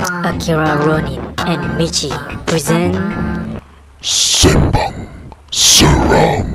Akira Ronin and Michi present Sembang Seram.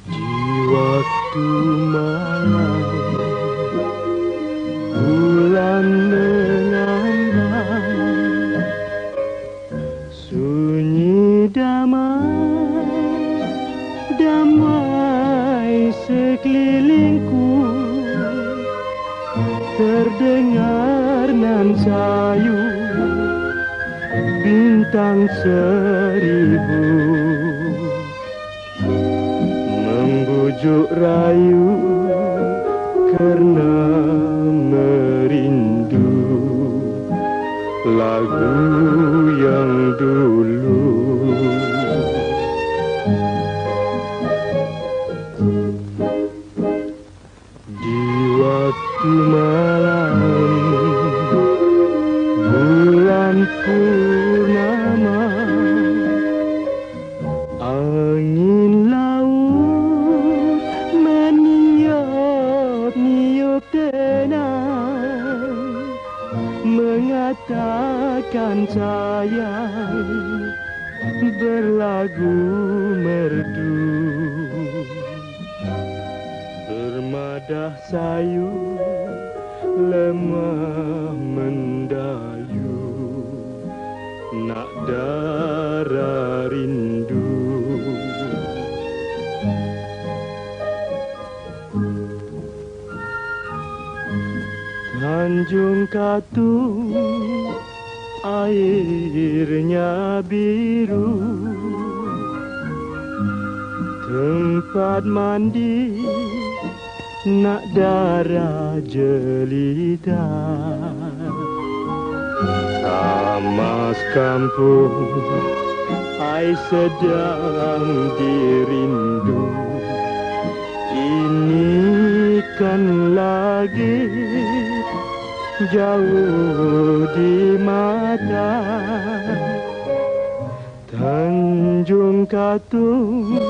Di waktu malam bulan mengambang, sunyi damai sekelilingku, terdengar nan sayu bintang seribu membujuk rayu karena merindu lagu yang dulu. Di waktu malam bulan purnama, angin laut meniup-niup tenang, mengatakan sayang berlagu merdu. Bermadah sayu lemah mendayu, nak darah rindu. Tanjung Katung airnya biru, tempat mandi nak darah jelita. Tamas kampung ai sedang dirindu, ini kan lagi jauh di mata. Tanjung Katung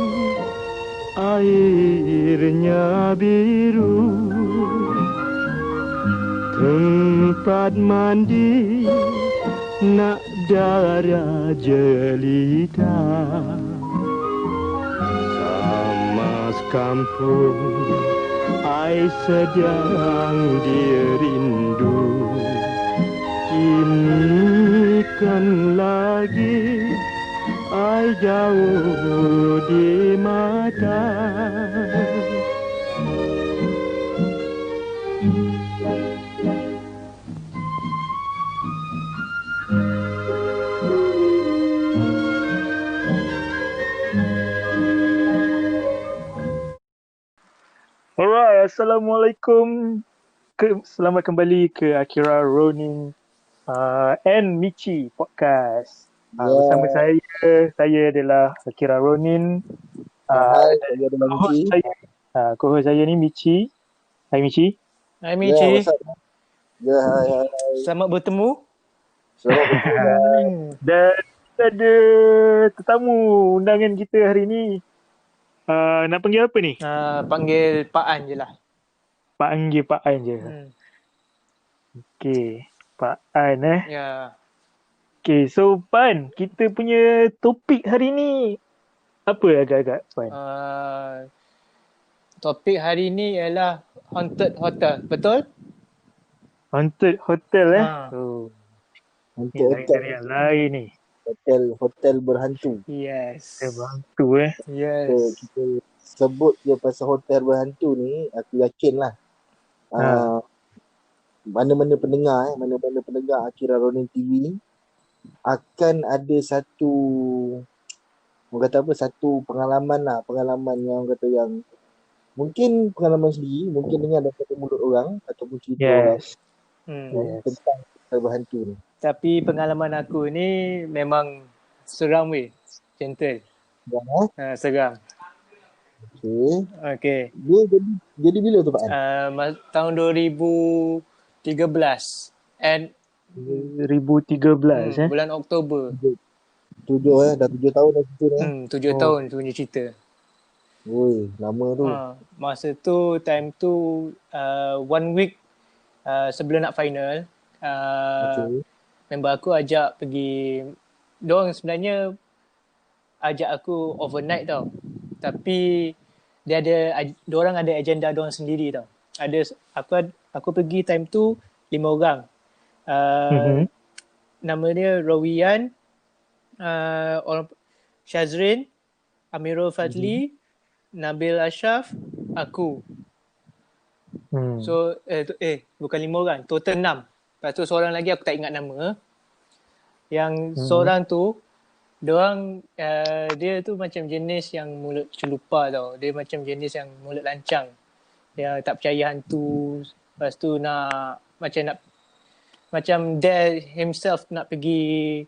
airnya biru, tempat mandi nak darah jelita. Tamas kampung ai sedang dirindu, ini kan lagi ai jauh di mata. Alright, Assalamualaikum. Selamat kembali ke Akira Ronin and Michi Podcast. Bersama saya adalah Akira Ronin. Hai, saya adalah Michi. Co-host saya ni Michi. Hai Michi. Hai Michi. Ya, hai. Selamat bertemu. Selamat bertemu. Dan kita ada tetamu undangan kita hari ni. Nak panggil apa ni? Panggil Pak An je lah. Panggil Pak An je. Okey, Pak An Ya. Okay, so Pan, kita punya topik hari ni apa agak-agak Pan? Topik hari ni ialah Haunted Hotel. Betul? Haunted Hotel Haunted dari yang lain ni. Hotel berhantu. Yes. Hotel berhantu Yes. So, kita sebut je pasal hotel berhantu ni, aku yakin lah. Mana-mana pendengar Akira Ronin TV akan ada satu pengalaman yang orang kata yang mungkin pengalaman sendiri, mungkin dengar daripada mulut orang ataupun cerita orang tentang hotel berhantu ni. Tapi pengalaman aku ni memang seram weh. Gentle. Ya, Seram. okey. Okay. Dia jadi bila tu Pak An? Tahun 2013 and 2013 bulan Oktober. 7 dah 7 tahun dah cerita ni. 7 Oh. tahun tu punya cerita. Woi, lama tu. Masa tu, time tu 1 week sebelum nak final, Okey. member aku ajak pergi, diorang sebenarnya ajak aku overnight tau. Tapi diorang ada agenda diorang sendiri tau. Aku pergi time tu 5 orang. Nama dia Rawian, orang Shazrin, Amirul Fadli, Nabil Ashraf, aku. So bukan 5 orang, total 6. Lepas tu seorang lagi aku tak ingat nama. Yang seorang tu dia tu macam jenis yang mulut celupa tau. Dia macam jenis yang mulut lancang. Dia tak percaya hantu. Lepas tu macam dare himself nak pergi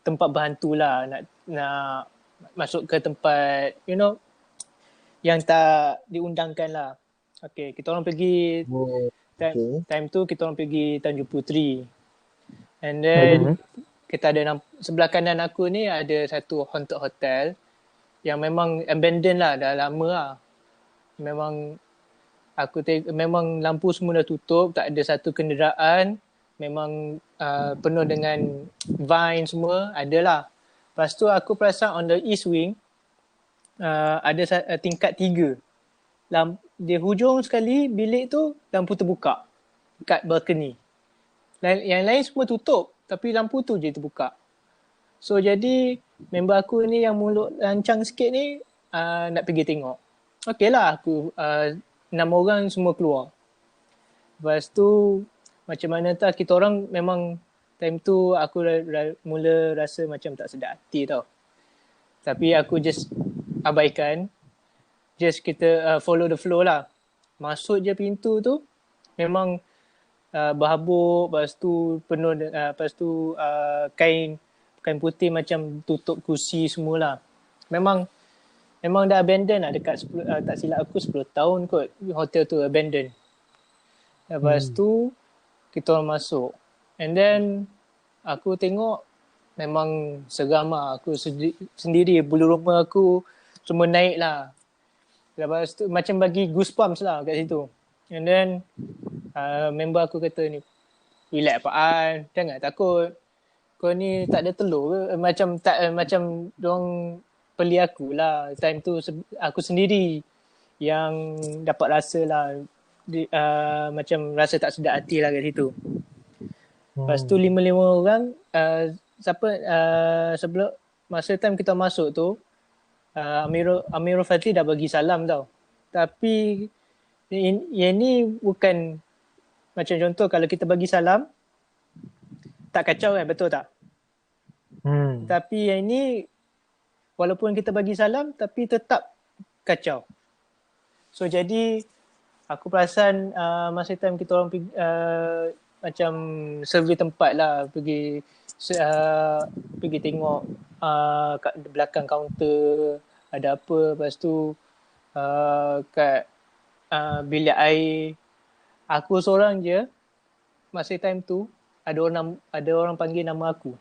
tempat berhantu lah. Nak masuk ke tempat yang tak diundangkan lah. Okay, kita orang pergi time tu kita orang pergi Tanjung Puteri. And then kita ada sebelah kanan aku ni ada satu haunted hotel yang memang abandoned lah, dah lama lah. Memang memang lampu semua dah tutup, tak ada satu kenderaan, memang penuh dengan vine semua, adalah. Lepas tu aku perasan on the east wing ada tingkat 3. Di hujung sekali bilik tu lampu terbuka kat balcony. Yang lain semua tutup tapi lampu tu je terbuka. So jadi member aku ni yang mulut lancang sikit ni nak pergi tengok. Okey lah, aku 6 orang semua keluar. Lepas tu macam mana tak, kita orang memang time tu aku mula rasa macam tak sedap hati tau. Tapi aku just abaikan. Just kita follow the flow lah. Masuk je pintu tu memang berhabuk, lepas tu penuh, lepas tu kain putih macam tutup kursi semualah. Memang dah abandon lah dekat tak silap aku 10 tahun kot hotel tu abandon. Lepas tu kita orang masuk. And then aku tengok memang seram lah. Aku sendiri bulu roma aku semua naik lah. Lepas tu macam bagi goosebumps lah kat situ. And then member aku kata ni, relax Pak An, jangan takut. Kau ni tak ada telur ke? Macam diorang peli aku lah. Time tu aku sendiri yang dapat rasa lah. Macam rasa tak sedap hati lah kat situ. Lepas tu 5 orang, sebelum masa time kita masuk tu, Amirul Fadli dah bagi salam tau. Tapi yang ni bukan macam contoh kalau kita bagi salam tak kacau kan, betul tak? Tapi yang ni walaupun kita bagi salam tapi tetap kacau. So jadi aku perasan masa time kita orang pergi, macam survey tempat lah, pergi tengok kat belakang kaunter ada apa. Lepas tu kat bilik air aku seorang je masa time tu ada orang panggil nama aku.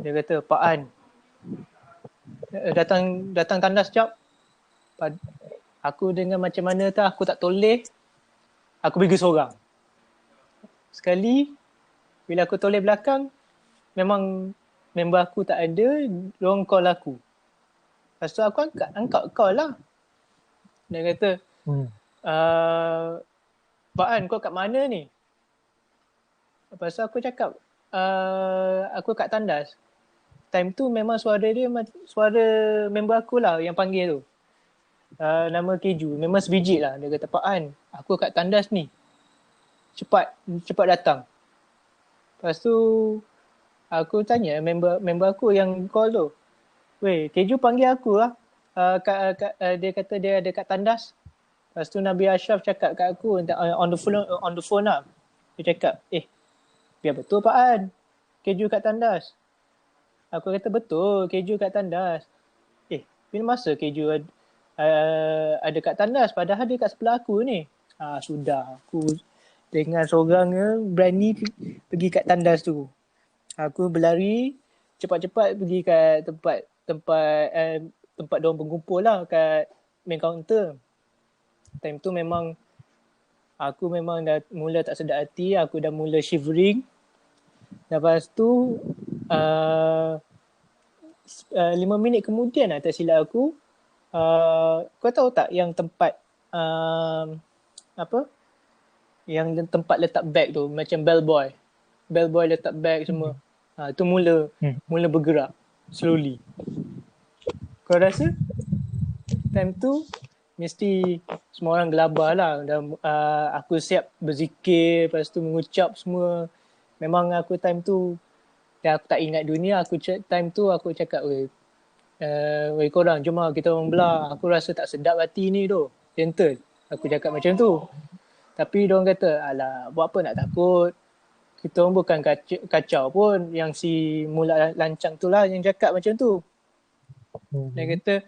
Dia kata, Pak An, datang tandas jap. Aku dengan macam mana tak, aku tak toleh, aku pergi seorang. Sekali bila aku toleh belakang, memang member aku tak ada, diorang call aku. Lepas tu aku angkat call lah. Dia kata, Pak An, kau kat mana ni? Lepas tu aku cakap, aku kat tandas. Time tu memang suara dia suara member aku lah yang panggil tu. Nama Keju, memang sebiji lah. Dia kata, Pak An, aku kat tandas ni. Cepat datang. Lepas tu aku tanya member aku yang call tu, weh, Keju panggil aku lah. Dia kata dia ada kat tandas. Lepas tu Nabi Ashraf cakap kat aku on the phone lah. Dia cakap, biar betul Pak An, Keju kat tandas. Aku kata betul, keju kat tandas. Bila masa keju ada kat tandas padahal dia kat sebelah aku ni. Sudah aku dengan seorang berani pergi kat tandas tu. Aku berlari cepat-cepat pergi kat tempat diorang berkumpul lah kat main counter. Time tu memang aku memang dah mula tak sedap hati, aku dah mula shivering. Lepas tu 5 minit kemudian tak silap aku, kau tahu tak yang tempat yang tempat letak beg tu macam bellboy letak beg semua. Tu mula bergerak slowly. Kau rasa time tu mesti semua orang gelabah lah. Aku siap berzikir, lepas tu mengucap semua. Memang aku time tu aku tak ingat dunia. Time tu aku cakap, weh korang jom lah kita orang belah. Aku rasa tak sedap hati ni tu. Gentle. Aku cakap macam tu. Tapi diorang kata, alah buat apa nak takut. Kita orang bukan kacau pun. Yang si mula lancang tu lah yang cakap macam tu. Dia kata,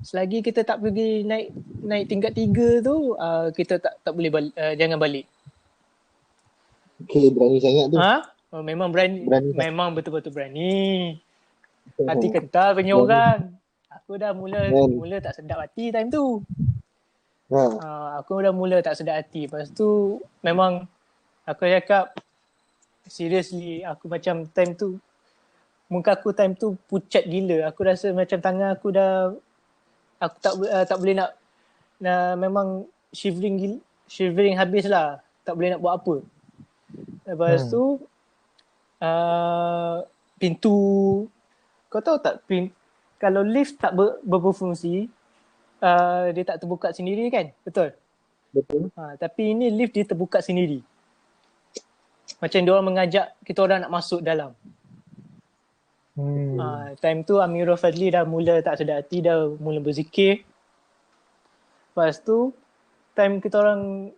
selagi kita tak pergi naik tingkat 3 tu, kita tak boleh balik, jangan balik. Okay, berani sangat tu. Memang berani. Memang betul-betul berani. Hati kental punya orang. Aku dah mula tak sedap hati time tu. Aku dah mula tak sedap hati. Lepas tu memang aku cakap seriously, aku macam time tu muka aku time tu pucat gila. Aku rasa macam tangan aku dah aku tak boleh nak memang shivering habis lah. Tak boleh nak buat apa. Lepas tu pintu, kau tahu tak kalau lift tak berfungsi, dia tak terbuka sendiri kan? Betul? Tapi ini lift dia terbuka sendiri. Macam dia orang mengajak kita orang nak masuk dalam. Time tu Amirul Fadli dah mula tak sedar hati, dah mula berzikir. Lepas tu time kita orang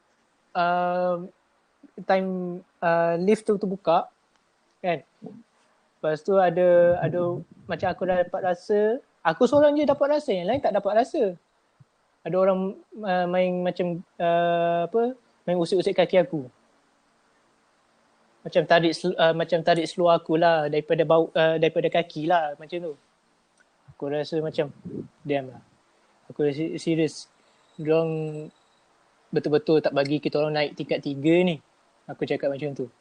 lift tu terbuka kan. Lepas tu ada macam aku dah dapat rasa, aku seorang je dapat rasa, yang lain tak dapat rasa. Ada orang main macam main usik-usik kaki aku. Macam tarik seluar aku lah daripada kaki lah macam tu. Aku rasa macam diam lah. Aku rasa serius. Diorang betul-betul tak bagi kita orang naik tingkat 3 ni. Aku cakap macam tu.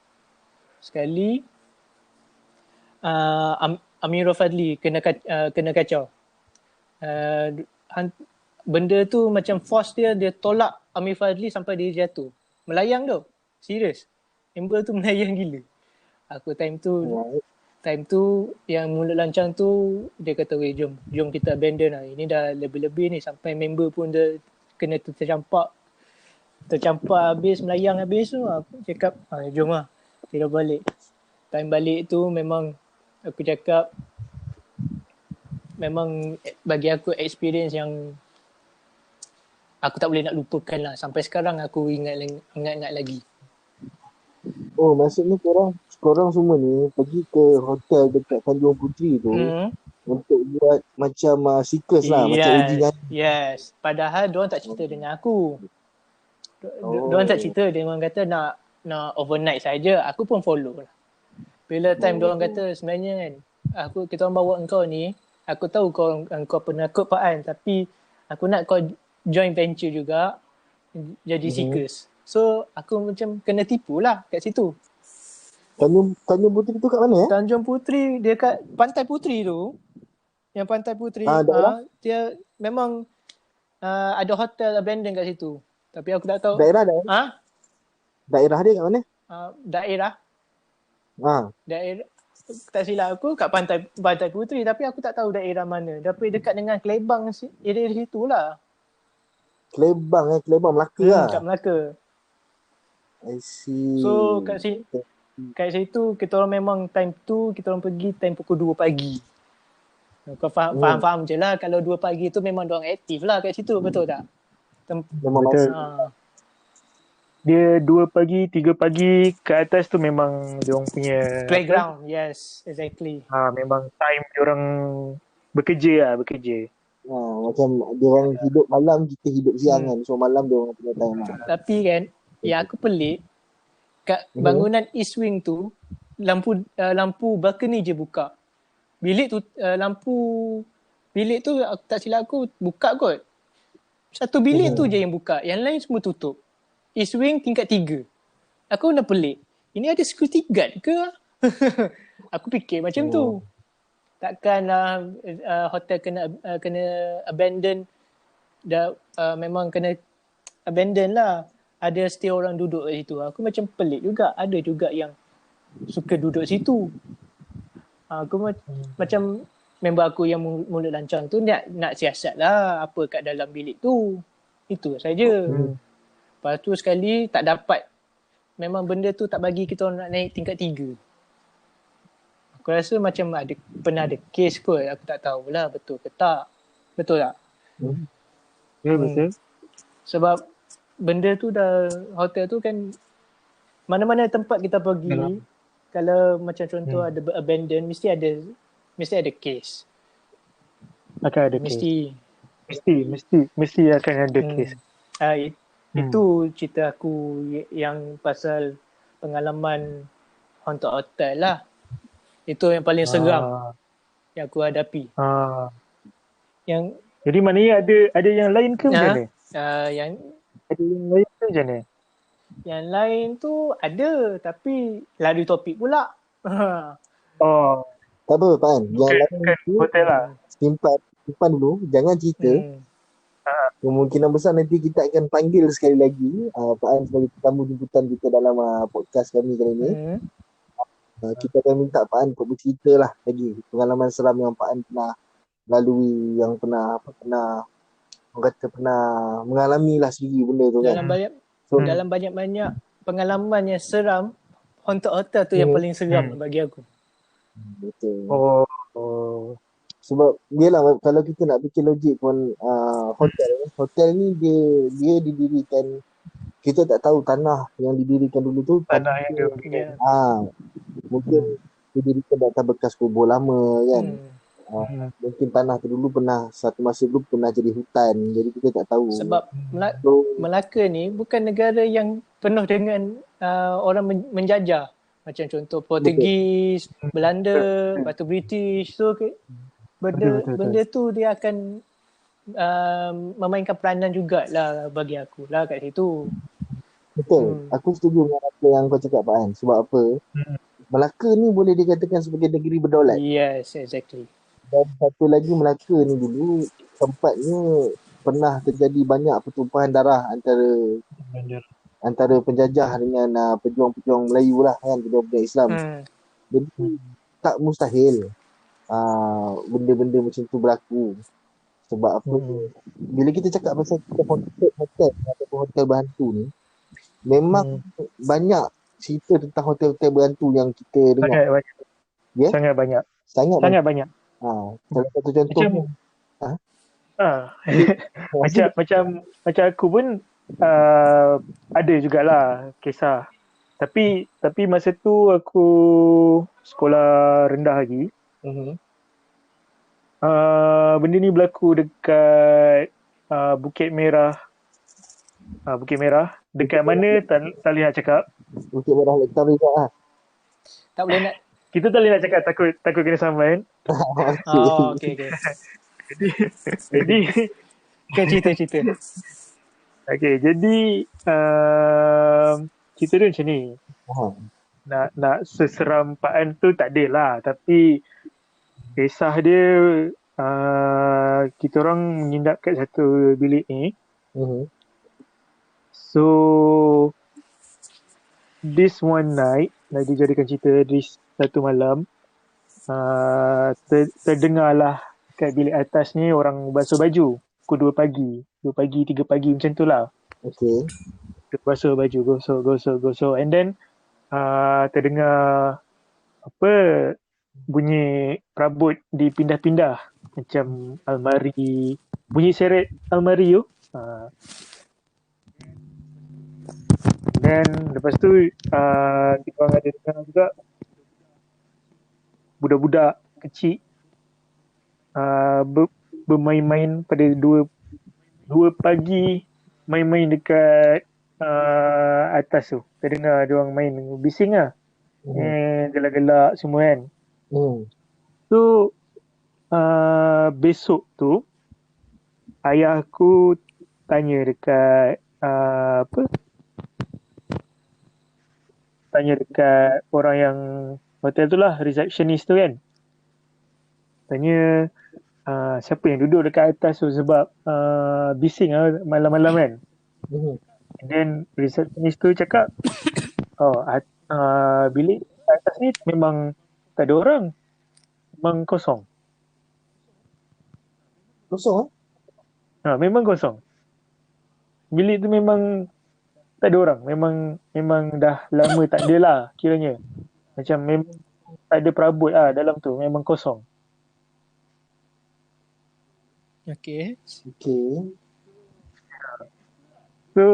Sekali Amirul Fadli kena kacau. Benda tu macam force dia tolak Amir Fadli sampai dia jatuh. Melayang tu. Serius. Amber tu melayang gila. Aku time tu yang mulut lancang tu dia kata, weh jom kita abandon lah. Ini dah lebih-lebih ni, sampai member pun dia kena tercampak habis, melayang habis tu. Aku cakap jom lah kita balik. Time balik tu memang aku cakap memang bagi aku experience yang aku tak boleh nak lupakan lah. Sampai sekarang aku ingat lagi. Oh, maksudnya korang semua ni pergi ke hotel dekat Tanjung Puteri tu untuk buat macam seekers lah, macam uji nyali. Yes. Padahal diorang tak cerita dengan aku. Diorang tak cerita, dia orang kata nak overnight saja. Aku pun follow lah. Bila time diorang kata sebenarnya kan, kita orang bawa engkau ni, aku tahu kau penakut Pak, tapi aku nak kau join venture juga jadi seekers. So aku macam kena tipu lah kat situ. Tanjung Puteri tu kat mana Tanjung Puteri, dia kat Pantai Puteri tu. Yang Pantai Puteri, dia memang ada hotel abandon kat situ. Tapi aku tak tahu. Daerah Daerah dia kat mana? Daerah tak silap aku kat Pantai Puteri, tapi aku tak tahu daerah mana. Tapi dekat dengan Kelebang, area di situ lah. Kelebang Melaka lah. Kat Melaka. I see. So kat situ kita orang memang time tu kita orang pergi time pukul 2 pagi. Kau faham je lah, kalau 2 pagi tu memang diorang aktif lah kat situ, betul tak? Memang betul. dia 2 pagi, 3 pagi ke atas tu memang diorang punya Playground, yes, exactly. memang time diorang bekerja. Macam dia orang hidup malam, kita hidup siang Hmm. kan. So malam dia orang punya time lah. Tapi kan, yang aku pelik, kat bangunan East Wing tu, lampu balcony je buka. Bilik tu, lampu bilik tu, tak silap aku, buka kot. Satu bilik tu je yang buka. Yang lain semua tutup. East Wing tingkat 3. Aku dah pelik. Ini ada security guard ke? Aku fikir macam tu. Takkanlah hotel kena abandon. Dah memang kena abandon lah. Ada stay orang duduk kat situ. Aku macam pelik juga. Ada juga yang suka duduk situ. Aku macam member aku yang mulut lancang tu nak siasat lah apa kat dalam bilik tu. Itu saja. Lepas tu sekali tak dapat. Memang benda tu tak bagi kita orang nak naik tingkat 3. Aku rasa macam pernah ada kes kot. Aku tak tahulah betul ke tak. Betul tak? Ya, betul. Sebab benda tu dah, hotel tu kan, mana-mana tempat kita pergi, kalau macam contoh ada abandon, mesti ada kes. Akan ada kes. Mesti akan ada kes. Itu cerita aku yang pasal pengalaman haunted hotel lah. Itu yang paling seram yang aku hadapi. Yang jadi maknanya ada yang lain ke macam mana? Yang ada yang lain ke macam mana? Yang lain tu ada, tapi lari topik pula. Tak apa Pak An. Yang lain tu hotel lah. Simpan dulu, jangan cerita. Kemungkinan besar nanti kita akan panggil sekali lagi Pak An sebagai tetamu jemputan kita dalam podcast kami kali ini. Kita akan minta Pak An untuk bercerita lah lagi pengalaman seram yang Pak An pernah lalui, yang pernah mengalami lah sendiri benda tu kan. Dalam banyak-banyak pengalaman yang seram, haunted hotel tu yang paling seram bagi aku. Betul. Sebab yelah, kalau kita nak fikir logik pun hotel ni dia didirikan, kita tak tahu tanah yang didirikan dulu tu tanah yang dia punya. Mungkin didirikan di atas bekas kubur lama kan. Mungkin tanah tu dulu satu masa dulu pernah jadi hutan, jadi kita tak tahu. Sebab Melaka ni bukan negara yang penuh dengan orang menjajah. Macam contoh Portugis, Belanda, lepas tu British. So benda tu dia akan memainkan peranan jugalah bagi aku lah kat situ. Betul. Aku setuju dengan apa yang kau cakap Pak An. Sebab apa? Melaka ni boleh dikatakan sebagai negeri berdaulat. Yes, exactly. Dan satu lagi, Melaka ni dulu tempatnya pernah terjadi banyak pertumpahan darah antara penjajah dengan pejuang-pejuang Melayu lah kan, pejuang-pejuang Islam. Jadi tak mustahil benda-benda macam tu berlaku. Sebab apa? Bila kita cakap pasal hotel ataupun hotel berhantu ni, memang banyak cerita tentang hotel-hotel berhantu yang kita dengar. Sangat banyak. Sangat banyak. Salah satu contoh macam aku pun ada jugalah kisah. Tapi masa tu aku sekolah rendah lagi. Benda ni berlaku dekat Bukit Merah. Bukit Merah. Dekat mana tak boleh nak cakap. Bukit Merah Lektar juga lah. Tak boleh nak. Kita tak boleh nak cakap, takut kena saman. Okay. Jadi cerita. Okay, jadi cerita dia macam ni. Nak seseram Pak An tu tak ada lah. Tapi kisah dia, kita orang menginap kat satu bilik ni. So this one night, nak dijadikan cerita, this satu malam, terdengarlah kat bilik atas ni orang basuh baju pukul 2 pagi, 3 pagi macam tu lah. Okay. Basuh baju, gosok. And then terdengar bunyi perabot dipindah-pindah macam almari, bunyi seret almari tu. Dan lepas tu kita orang ada dengar juga budak-budak kecil bermain-main pada 2 pagi, main-main dekat atas tu. Kita dengar dia orang main bising lah. Gelak-gelak semua kan. So besok tu ayah aku tanya dekat tanya dekat orang yang hotel tu lah, receptionist tu kan. Tanya siapa yang duduk dekat atas tu sebab bising lah malam-malam kan. And then receptionist tu cakap, bilik atas ni memang tak ada orang. Memang kosong. Kosong Memang kosong. Bilik tu memang tak ada orang. Memang dah lama tak ada lah kiranya. Macam memang tak ada perabot lah dalam tu. Memang kosong. Okay. So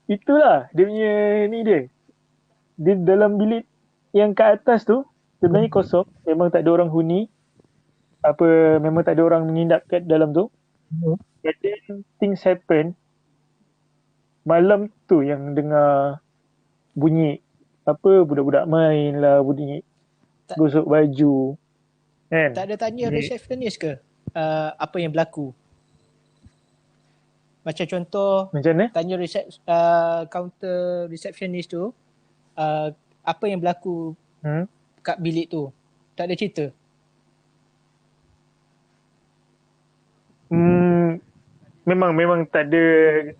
itulah dia punya ni dia. Dia dalam bilik yang kat atas tu sebenarnya kosong. Memang tak ada orang huni. Memang tak ada orang menginap kat dalam tu. And then things happen. Malam tu yang dengar bunyi budak-budak main lah, bunyi gosok baju kan. Tak ada tanya receptionist ke apa yang berlaku? Macam contoh Macam mana? tanya counter receptionist tu apa yang berlaku kat bilik tu. Tak ada cerita? Memang tak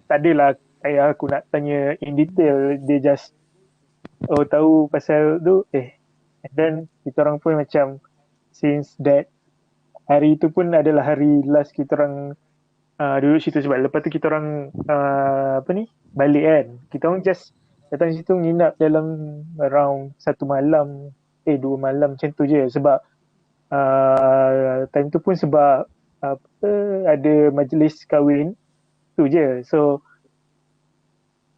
adalah ayah aku nak tanya in detail. Dia just tahu pasal tu and then kita orang pun macam since that hari tu pun adalah hari last kita orang duduk situ sebab lepas tu kita orang balik kan. Kita orang just datang situ nginap dalam around 1 malam 2 malam macam tu je sebab time tu pun sebab ada majlis kahwin tu je. So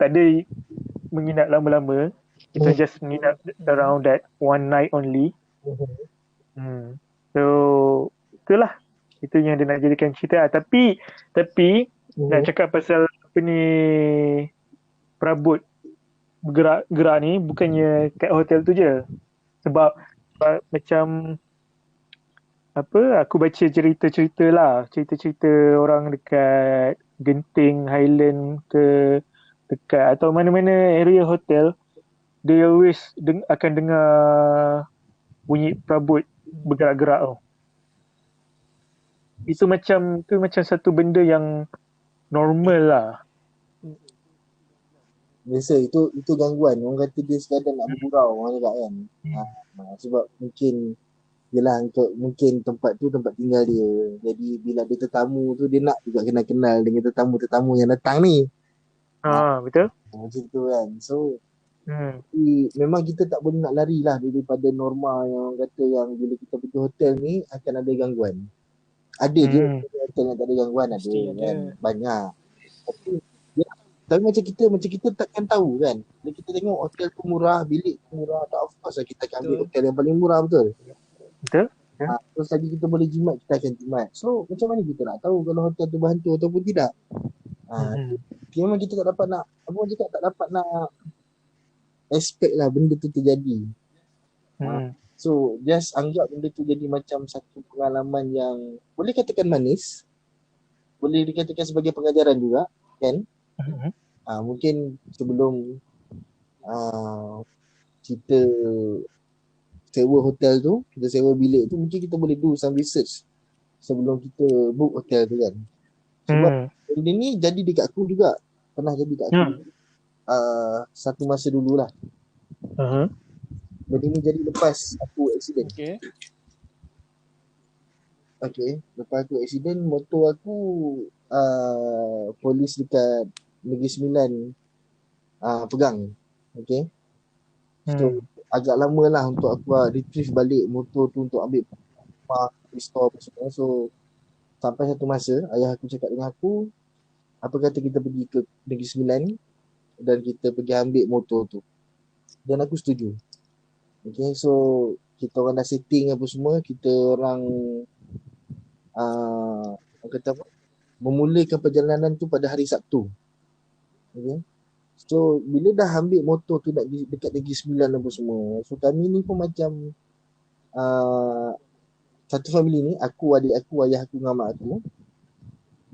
tak ada menginap lama-lama. Kita just menginap around that one night only. So itulah. Itu yang dia nak jadikan cerita. Tapi nak cakap pasal perabot bergerak ni bukannya kat hotel tu je. Sebab macam aku baca cerita-cerita lah. Cerita-cerita orang dekat Genting, Highland ke dekat atau mana-mana area hotel, dia always akan dengar bunyi perabot bergerak-gerak tau. Itu macam satu benda yang normal lah. Biasa itu gangguan. Orang kata dia sekadar nak bergurau, orang cakap kan. Sebab mungkin tempat tu tempat tinggal dia. Jadi bila ada tetamu tu dia nak juga kenal-kenal dengan tetamu-tetamu yang datang ni. Betul? Macam tu kan. So memang kita tak boleh nak lari lah daripada norma yang orang kata yang bila kita pergi hotel ni akan ada gangguan. Ada je hotel yang tak ada gangguan, ada kan, banyak. Tapi macam kita takkan tahu kan. Bila kita tengok hotel tu murah, bilik tu murah, tak, of course lah kita akan ambil hotel yang paling murah, betul? Betul? Terus lagi kita boleh jimat, kita akan jimat. So macam mana kita nak tahu kalau hotel tu berhantu ataupun tidak? Memang kita tak dapat nak expect lah benda tu terjadi. So just anggap benda tu jadi macam satu pengalaman yang boleh katakan manis, boleh dikatakan sebagai pengajaran juga kan. Mungkin sebelum kita sewa hotel tu, kita sewa bilik tu, mungkin kita boleh do some research sebelum kita book hotel tu kan. Sebab benda ni jadi dekat aku juga. Pernah jadi dekat aku satu masa dululah. Benda ni jadi lepas aku accident. Okay. Lepas aku accident, motor aku polis dekat Negeri Sembilan pegang. Okay. So agak lama lah untuk aku retrieve balik motor tu untuk ambil restore apa semua. So sampai satu masa ayah aku cakap dengan aku, apa kata kita pergi ke Negeri Sembilan, dan kita pergi ambil motor tu. Dan aku setuju. Okay, so kita orang dah setting apa semua, kita orang orang kata apa, memulakan perjalanan tu pada hari Sabtu. Okay. So bila dah ambil motor tu dekat Negeri Sembilan apa semua, so kami ni pun macam satu family ni, aku, adik aku, ayah aku dengan mak aku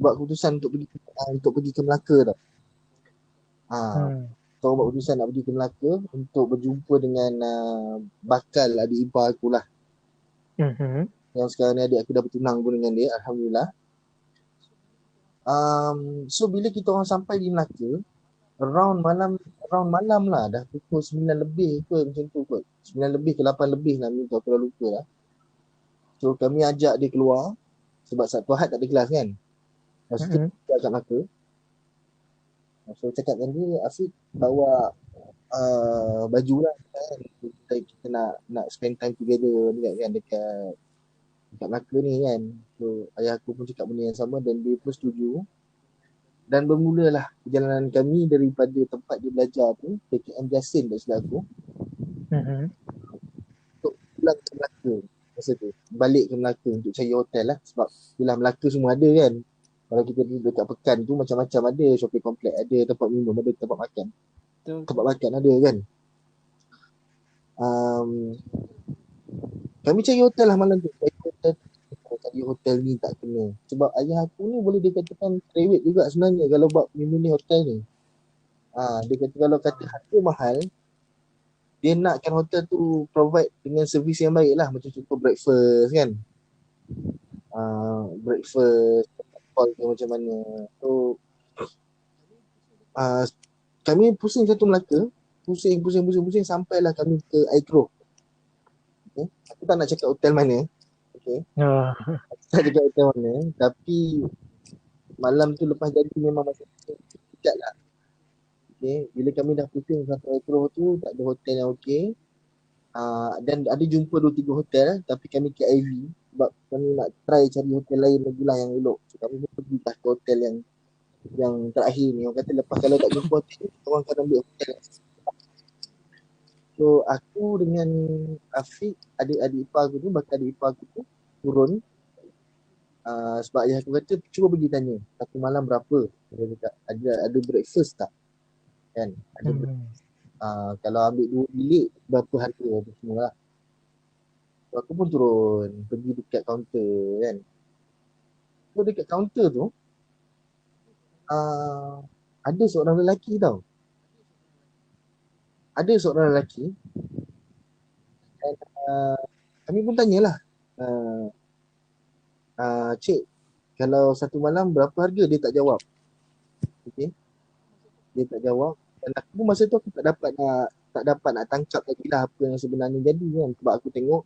buat keputusan untuk pergi ke Melaka tau. Kita buat keputusan nak pergi ke Melaka untuk berjumpa dengan bakal adik ipar aku lah. Yang sekarang ni adik aku dah bertunang pun dengan dia, Alhamdulillah. So bila kita orang sampai di Melaka, around malam lah, dah pukul 9 lebih ke macam tu kot. 9 lebih ke 8 lebih lah, aku dah lupa lah. So kami ajak dia keluar sebab Sabtu Ahad tak ada kelas kan. Lepas tu kita ajak Melaka. So cakap dengan dia, Afiq bawa baju lah kan. Kita nak spend time together dekat Melaka ni kan. So ayah aku pun cakap benda yang sama dan dia pun setuju. Dan bermulalah perjalanan kami daripada tempat dia belajar tu, PKM Jasin tak silap aku, untuk pulang ke Melaka masa tu. Balik ke Melaka untuk cari hotel lah. Sebab bila Melaka semua ada kan. Kalau kita duduk dekat Pekan tu macam-macam ada. Shopping complex ada, tempat minum ada, tempat makan. Tempat makan ada kan. Kami cari hotel lah malam tu. Cari hotel ni tak kena. Sebab ayah aku ni boleh dikatakan private juga sebenarnya kalau buat milih hotel ni. Dia kata kalau kata harga mahal, dia nakkan hotel tu provide dengan servis yang baik lah. Macam contoh breakfast kan. Breakfast, call ke macam mana. So, kami pusing satu Melaka. Pusing sampailah kami ke Air. Okay. Aku tak nak cakap hotel mana. Okay. Tak cakap hotel mana. Tapi malam tu lepas jadi memang masih kejap lah. Okay. Bila kami dah pusing sampai Air tu, tak ada hotel yang okey. Dan ada jumpa 2-3 hotel, tapi kami ke IV sebab kami nak try cari hotel lain lagi lah yang elok. So kami pun pergi ke hotel yang terakhir ni. Orang kata lepas kalau tak jumpa hotel, orang akan ambil hotel. So aku dengan Afiq, adik ipar aku tu, bakal adik ipar aku tu turun. Sebab ayah aku kata cuba pergi tanya satu malam berapa. Dia cakap ada breakfast tak? Kan? Ada breakfast. Kalau ambil 2 bilik berapa harga apa semua lah. So, aku pun turun pergi dekat kaunter kan. So dekat kaunter tu ada seorang lelaki tau. Dan kami pun tanyalah, cik, kalau satu malam berapa harga? Dia tak jawab. Okay. Dia tak jawab. Dan aku pun masa tu aku tak dapat nak tangkap lagi lah apa yang sebenarnya jadi kan. Sebab aku tengok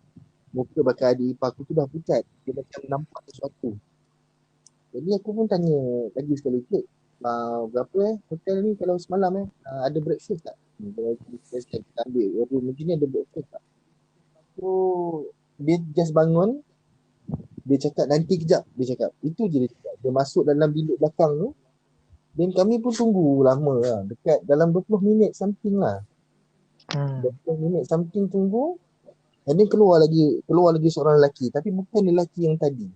muka bakal adik ipar aku tu dah pucat. Dia macam nampak sesuatu. Jadi aku pun tanya lagi sekali, cik, berapa hotel ni kalau semalam ada breakfast tak? Kita ambil room macam ni ada breakfast tak? So dia just bangun. Dia cakap nanti kejap. Dia cakap itu je dia cakap. Dia masuk dalam bilik belakang tu. Dan kami pun tunggu lama lah. Dekat dalam 20 minit something lah. 20 minit something tunggu. Dan dia keluar lagi seorang lelaki. Tapi bukan lelaki yang tadi.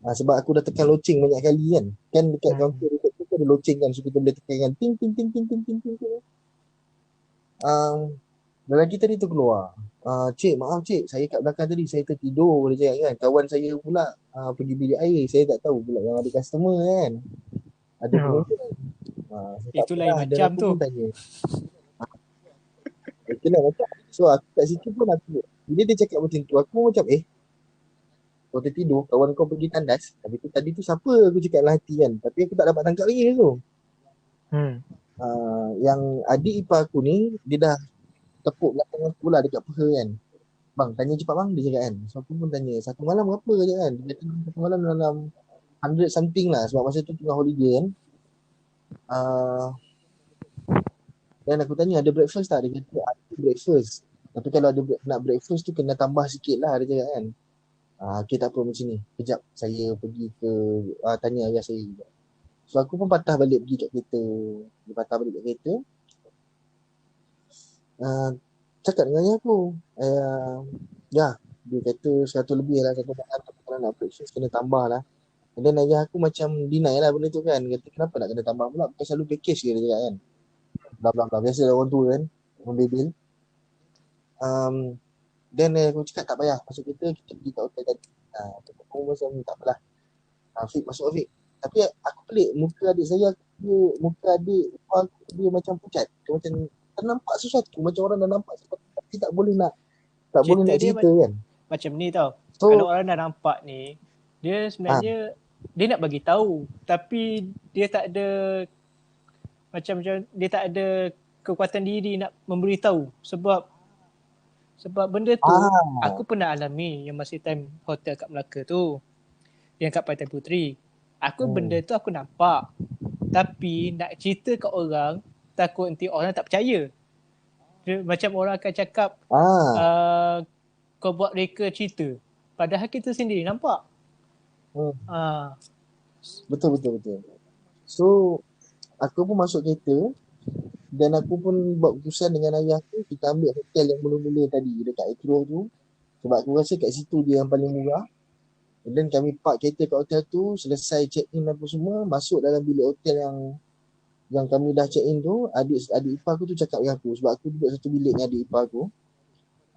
Sebab aku dah tekan loceng banyak kali kan. Kan dekat kaunter dekat tu ada loceng kan. So kita boleh tekan kan. Ting ting ting ting ting ting ting. Lelaki tadi tu keluar. Cik, maaf cik, saya kat belakang tadi saya tertidur, boleh cakap kan. Kawan saya pula pergi bilik air. Saya tak tahu pula yang ada customer kan. Ada penonton. Itu lain macam tu. Itulah macam. So aku kat situ pun bila dia cakap macam tu, aku macam kau tertidur, kawan kau pergi tandas. Tapi tu tadi tu siapa, aku cakap dalam hati kan. Tapi aku tak dapat tangkap lagi tu. Yang adik ipar aku ni, dia dah tepuk belakang aku lah dekat peha kan. Bang, tanya cepat bang, dia cakap kan. So aku pun tanya, satu malam berapa je kan. Dia kata satu malam dalam 100 something lah. Sebab masa tu tengah holiday kan. Dan aku tanya ada breakfast tak? Dia kata ada breakfast. Tapi kalau nak breakfast tu kena tambah sikit lah, dia cakap kan. Okay, tak apa macam ni. Kejap saya pergi ke tanya ayah saya juga. So So aku pun patah balik pergi kat kereta. Dia patah balik kat kereta. Cakap dengan ayah aku. Ya, dia kata 100 lebih lah. Kata kalau nak breakfast kena tambah lah. Dan ayah aku macam deny lah benda tu kan. Kata kenapa nak kena tambah pula. Bukan selalu package ke dia cakap kan. Blah blah blah. Biasa orang tua kan. Orang bebel. Then aku cakap tak payah. Masuk kereta kita pergi kat hotel tadi. Aku macam tak apalah. Afiq masuk Afiq. Tapi aku pelik. Muka adik saya. Muka adik aku, dia macam pucat. Dia macam ternampak sesuatu. Macam orang dah nampak sesuatu. Tapi tak boleh nak cerita kan. Macam ni tau. So, kalau orang dah nampak ni, dia sebenarnya dia nak bagi tahu, tapi dia tak ada macam dia tak ada kekuatan diri nak memberitahu sebab benda tu aku pernah alami yang masa time hotel kat Melaka tu, yang kat Pantai Puteri. Benda tu aku nampak, tapi nak cerita kat orang takut nanti orang tak percaya. Macam orang akan cakap kau buat reka cerita, padahal kita sendiri nampak. Betul. So aku pun masuk kereta dan aku pun buat keputusan dengan ayah aku, kita ambil hotel yang mula-mula tadi dekat Ekro tu, sebab aku rasa kat situ dia yang paling murah. Dan kami park kereta kat hotel tu, selesai check in apa semua, masuk dalam bilik hotel yang kami dah check in tu. Adik ipar aku tu cakap dengan aku, sebab aku duduk satu bilik dengan adik ipar aku.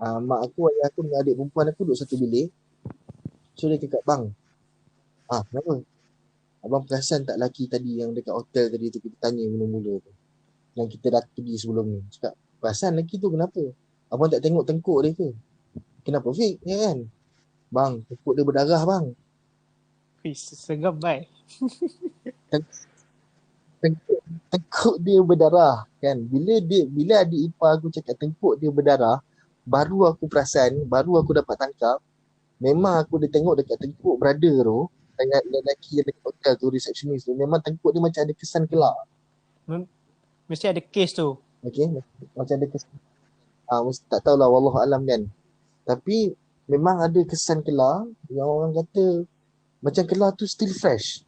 Mak aku, ayah aku dengan adik perempuan aku duduk satu bilik. So dia cakap, bang, kenapa? Abang perasan tak laki tadi yang dekat hotel tadi tu, kita tanya mula-mula tu, yang kita dah pergi sebelum ni. Cakap, perasan laki tu kenapa? Abang tak tengok tengkuk dia ke? Kenapa Fik? Ya kan? Bang, tengkuk dia berdarah bang. Seram baik. Tengkuk dia berdarah kan. Bila adik ipar aku cakap tengkuk dia berdarah, baru aku perasan, baru aku dapat tangkap. Memang aku dah tengok dekat tengkuk brother tu, dengan lelaki yang dekat hotel tu, receptionist tu, memang tengkuk dia macam ada kesan kelak. Mesti ada kes tu. Okay, macam ada kesan. Tak tahulah, wallahualam kan. Tapi memang ada kesan kelar yang orang kata macam kelar tu still fresh.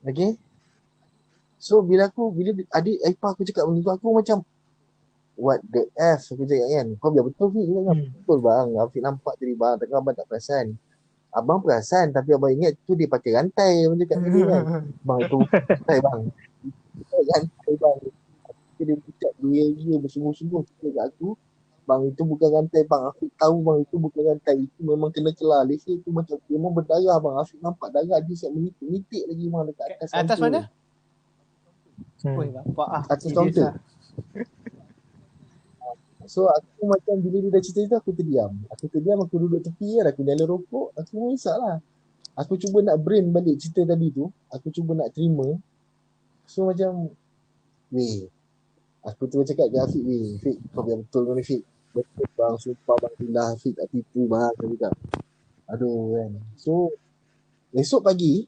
Okay. So bila adik ipar aku cakap benda tu, aku macam what the F aku cakap kan. Kau biar betul Fik. Betul bang, Afiq nampak tadi bang, takkan abang tak perasan. Abang perasan tapi abang ingat tu dia pakai rantai. Abang cakap tadi kan. Bang itu rantai bang. Rantai bang. Dia ucap dia bersungguh-sungguh cakap aku, bang itu bukan rantai bang, Afiq tahu bang itu bukan rantai, itu memang kena kelar. Leher tu macam memang berdarah bang, Afiq nampak darah dia siap menitik lagi bang dekat atas. Atas mana? Bapak atas kaunter. So aku macam bila dia dah cerita tu, aku terdiam, aku duduk tepi kan, aku nyala rokok, aku mengisap lah. Aku cuba nak brain balik cerita tadi tu, aku cuba nak terima. So macam aku tu cakap ke Afiq, Fik, kau biar betul kau ni Fik. Betul bang, sumpah bang, bila Afiq tak tipu bang. Aku cakap, aduh kan. So esok pagi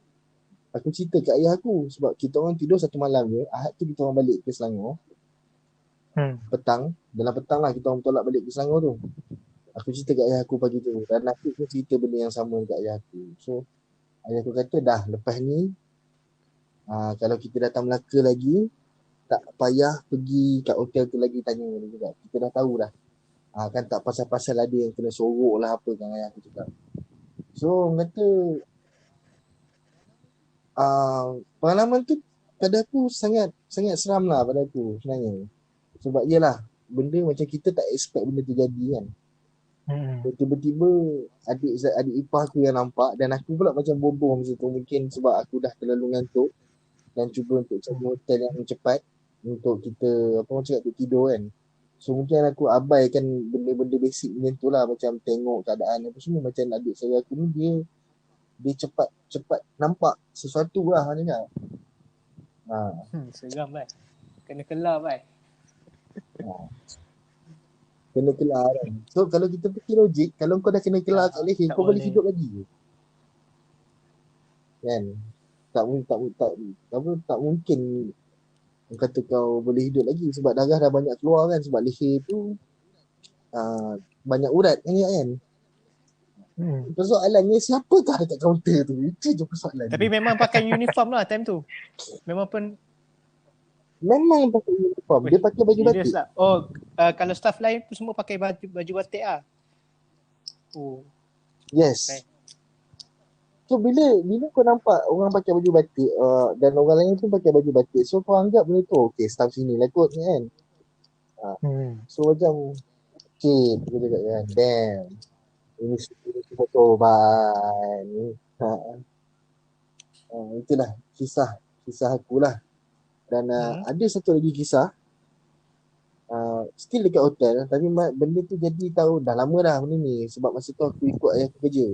aku cerita kat ayah aku, sebab kita orang tidur satu malam je. Ahad tu kita orang balik ke Selangor. Dalam petang lah kita orang tolak balik ke Selangor tu. Aku cerita kat ayah aku pagi tu, dan aku pun cerita benda yang sama kat ayah aku. So ayah aku kata dah lepas ni kalau kita datang Melaka lagi, tak payah pergi kat hotel tu lagi tanya dia cakap. Kita dah tahu dah. Kan tak pasal-pasal ada yang kena sorok lah apa kan ayah aku cakap. So kata pengalaman tu pada aku sangat seram lah pada aku sebenarnya. Sebab yelah, benda macam kita tak expect benda tu jadi kan. Tiba-tiba adik ipar aku yang nampak, dan aku pula macam boboh masa tu. Mungkin sebab aku dah terlalu ngantuk dan cuba untuk cari hotel yang cepat untuk kita untuk tidur kan. So mungkin aku abaikan benda-benda basic macam tu lah, macam tengok keadaan apa semua. Macam adik saya aku ni, dia cepat nampak sesuatu lah macam seram baik. Kena kelar baik. Kena kelar kan. So kalau kita fikir logik, kalau kau dah kena kelar kat leher, kau boleh hidup lagi ke? Kan? Tak mungkin kata kau boleh hidup lagi, sebab darah dah banyak keluar kan, sebab leher tu banyak urat kan. Persoalannya siapakah dekat kaunter tu? Itu je persoalan. Tapi memang pakai uniform lah time tu. Memang pun Memang pakai uniform. Dia pakai baju serius batik. lah. Oh, kalau staff lain pun semua pakai baju batik lah. Oh, Yes. okay. So bila kau nampak orang pakai baju batik dan orang lain pun pakai baju batik, so kau anggap benda tu okay, staff sini lah kot kan. So macam okay, aku cakap kan, damn, ini foto ban. Itulah kisah aku lah. Dan ada satu lagi kisah, still dekat hotel, tapi benda tu jadi tahu dah lama dah benda ni, sebab masa tu aku ikut ayah aku kerja.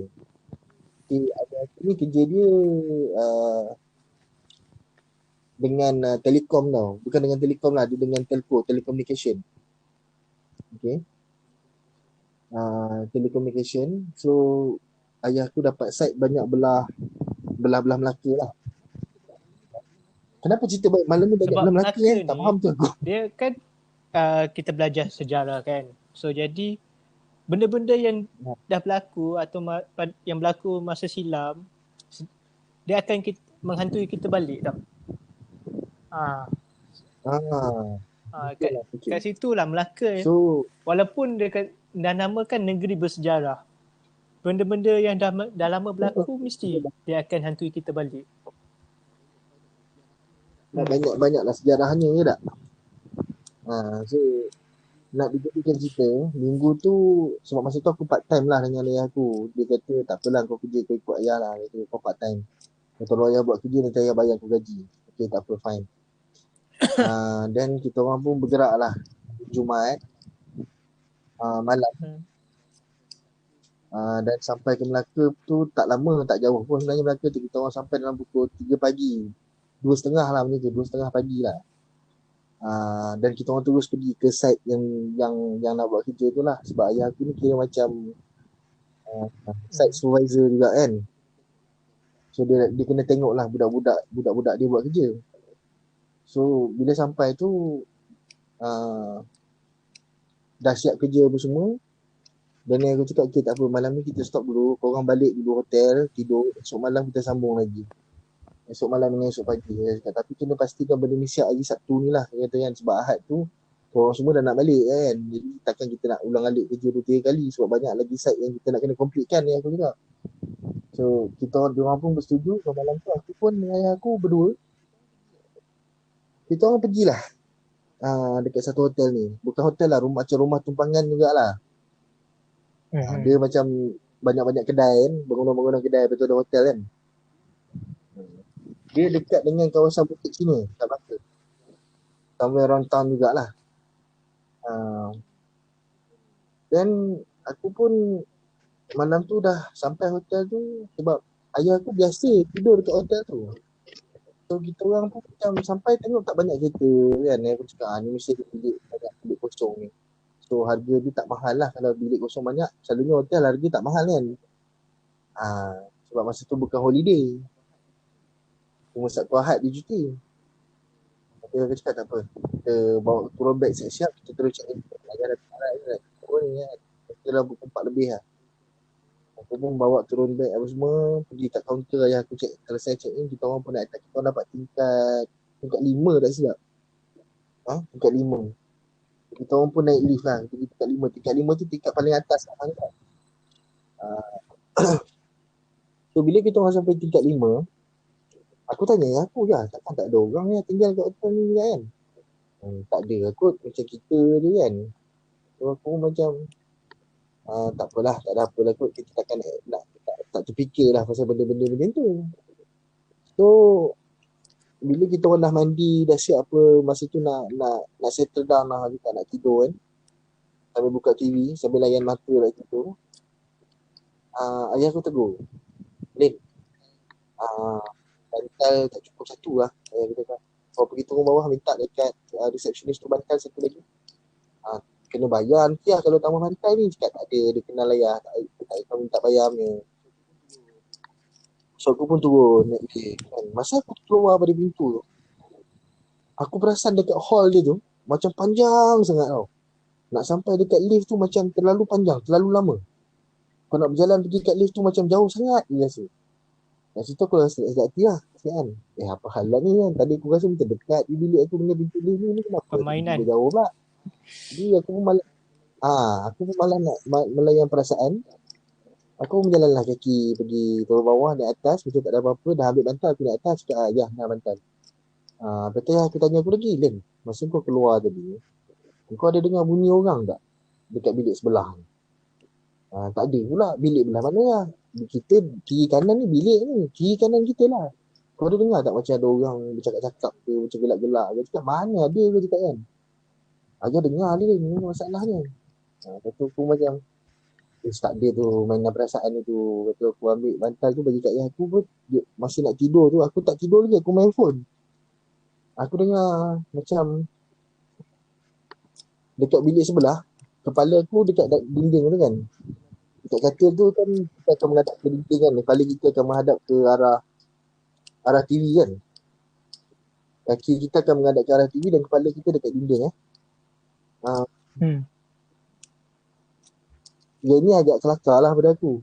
Okay, ayah aku ni kerja dia dengan telekom tau. Bukan dengan telekom lah, dia dengan telco, telecommunication. Okay. Telecommunication. So ayah aku dapat site banyak belah Melaka lah. Kenapa cerita malam ni banyak belah Melaka kan? Tak faham tu aku. Dia kan kita belajar sejarah kan. So jadi benda-benda yang dah berlaku atau yang berlaku masa silam, dia akan menghantui kita balik tau. Kat situ lah Melaka. So, walaupun dia dah namakan negeri bersejarah, benda-benda yang dah lama berlaku mesti dia akan hantui kita balik. Banyak lah sejarahnya je tak? So nak dijadikan cerita, minggu tu sebab masa tu aku part time lah dengan ayah aku. Dia kata tak apalah kau kerja kau ikut ayah lah. Dia kata kau part time. Kalau ayah buat kerja nanti ayah bayar kau gaji. Okay, tak apa, fine. Dan kita orang pun bergerak lah Jumaat malam. Dan sampai ke Melaka tu tak lama, tak jauh pun sebenarnya Melaka tu. Kita orang sampai dalam pukul 3 pagi. 2.30 lah macam tu, 2.30 pagi lah. Dan kita orang terus pergi ke site yang nak buat kerja tu lah. Sebab ayah aku ni kira macam site supervisor juga kan. So dia kena tengok lah budak-budak dia buat kerja. So bila sampai tu dah siap kerja apa semua. Dan aku cakap okay, tak apa, malam ni kita stop dulu. Korang balik dulu hotel, tidur. Esok malam kita sambung lagi. Esok malam dengan esok pagi. Saya cakap, tapi kena pastikan benda ni siap hari Sabtu ni lah. Kata kan, sebab Ahad tu korang semua dah nak balik kan. Jadi takkan kita nak ulang alik kerja 2-3 kali. Sebab banyak lagi site yang kita nak kena complete kan ni aku cakap. So kita orang pun bersetuju. So malam tu aku pun dengan ayah aku berdua, kita orang pergilah dekat satu hotel ni. Bukan hotel lah, macam rumah tumpangan jugalah. Dia macam banyak-banyak kedai kan, bangunan-bangunan kedai, betul ada hotel kan. Dia dekat dengan kawasan Bukit Cina, kat Melaka. Somewhere around town jugalah. Dan aku pun malam tu dah sampai hotel tu sebab ayah aku biasa tidur dekat hotel tu. So kita orang pun macam sampai tengok tak banyak kereta kan. Aku cakap ni mesti banyak bilik kosong ni. So harga dia tak mahal lah. Kalau bilik kosong banyak, selalunya hotel harga tak mahal kan. Sebab masa tu bukan holiday, cuma Sabtu Ahad dia cuti. Tapi aku cakap tak apa, kita bawa turun beg siap-siap, kita terus check in. Ayah dah tak turun ni kan, kita dah pukul 4 lebih lah. Aku pun bawa turun beg apa semua, pergi kat kaunter ayah aku check. Kalau saya check in, kita orang pun nak attack. Kita orang dapat tingkat 5 tak silap. Tingkat 5. Kita orang pun naik lift lah. Kita pergi tingkat 5. Tingkat 5 tu tingkat paling atas lah kan. So bila kita orang sampai tingkat 5, aku tanya aku je, takkan tak ada orang yang tinggal kat hotel ni kan. Tak ada kot, macam kita je kan. So aku macam tak apalah, tak ada apalah kot. Kita takkan tak terfikir lah pasal benda-benda macam tu. So bila kita orang dah mandi, dah siap apa, masa tu nak settle down lah, kita nak tidur kan. Sambil buka TV, sambil layan mata lah tidur. Ayah aku tegur, Lin, bantal tak cukup satu lah. Ayah kata kan, kau pergi turun bawah minta dekat receptionist tu bantal satu lagi. Kena bayar nanti lah kalau tambah bantal ni. Cakap tak ada, dia kenal ayah, tak minta bayar punya. So aku pun turun naik lift kan. Masa aku keluar pada pintu tu, aku perasan dekat hall dia tu macam panjang sangat tau. Nak sampai dekat lift tu macam terlalu panjang, terlalu lama. Kau nak berjalan pergi kat lift tu macam jauh sangat dia rasa. Kat situ aku rasa hati lah kan. Apa hal lah ni kan. Tadi aku rasa macam dekat di bilik aku dengan pintu lift ni kenapa Permainan. tiba jauh pula. Jadi aku pun malah nak melayan perasaan. Aku berjalanlah kaki pergi turun bawah naik atas macam tak ada apa-apa, dah ambil bantal aku naik atas cakap ya nak bantal. Lepas tu aku tanya aku lagi, Len, masa kau keluar tadi kau ada dengar bunyi orang tak dekat bilik sebelah? Tak ada pula. Bilik belah mana lah? Kita kiri kanan ni bilik ni, kiri kanan kita lah. Kau ada dengar tak macam ada orang bercakap-cakap ke, macam gelak-gelak ke? Cakap mana ada ke cakap kan? Agak dengar dia ni masalahnya. Lepas tu aku macam tak ada tu mainan perasaan tu. Lepas tu aku ambil bantal tu bagi kat ayah aku pun masih nak tidur tu. Aku tak tidur lagi, aku main phone. Aku dengar macam dekat bilik sebelah, kepala aku dekat dinding tu kan. Dekat katil tu kan kita akan menghadap ke dinding kan. Kepala kita akan menghadap ke arah TV kan. Kaki kita akan menghadap ke arah TV dan kepala kita dekat dinding Ya ni agak kelakar lah pada aku.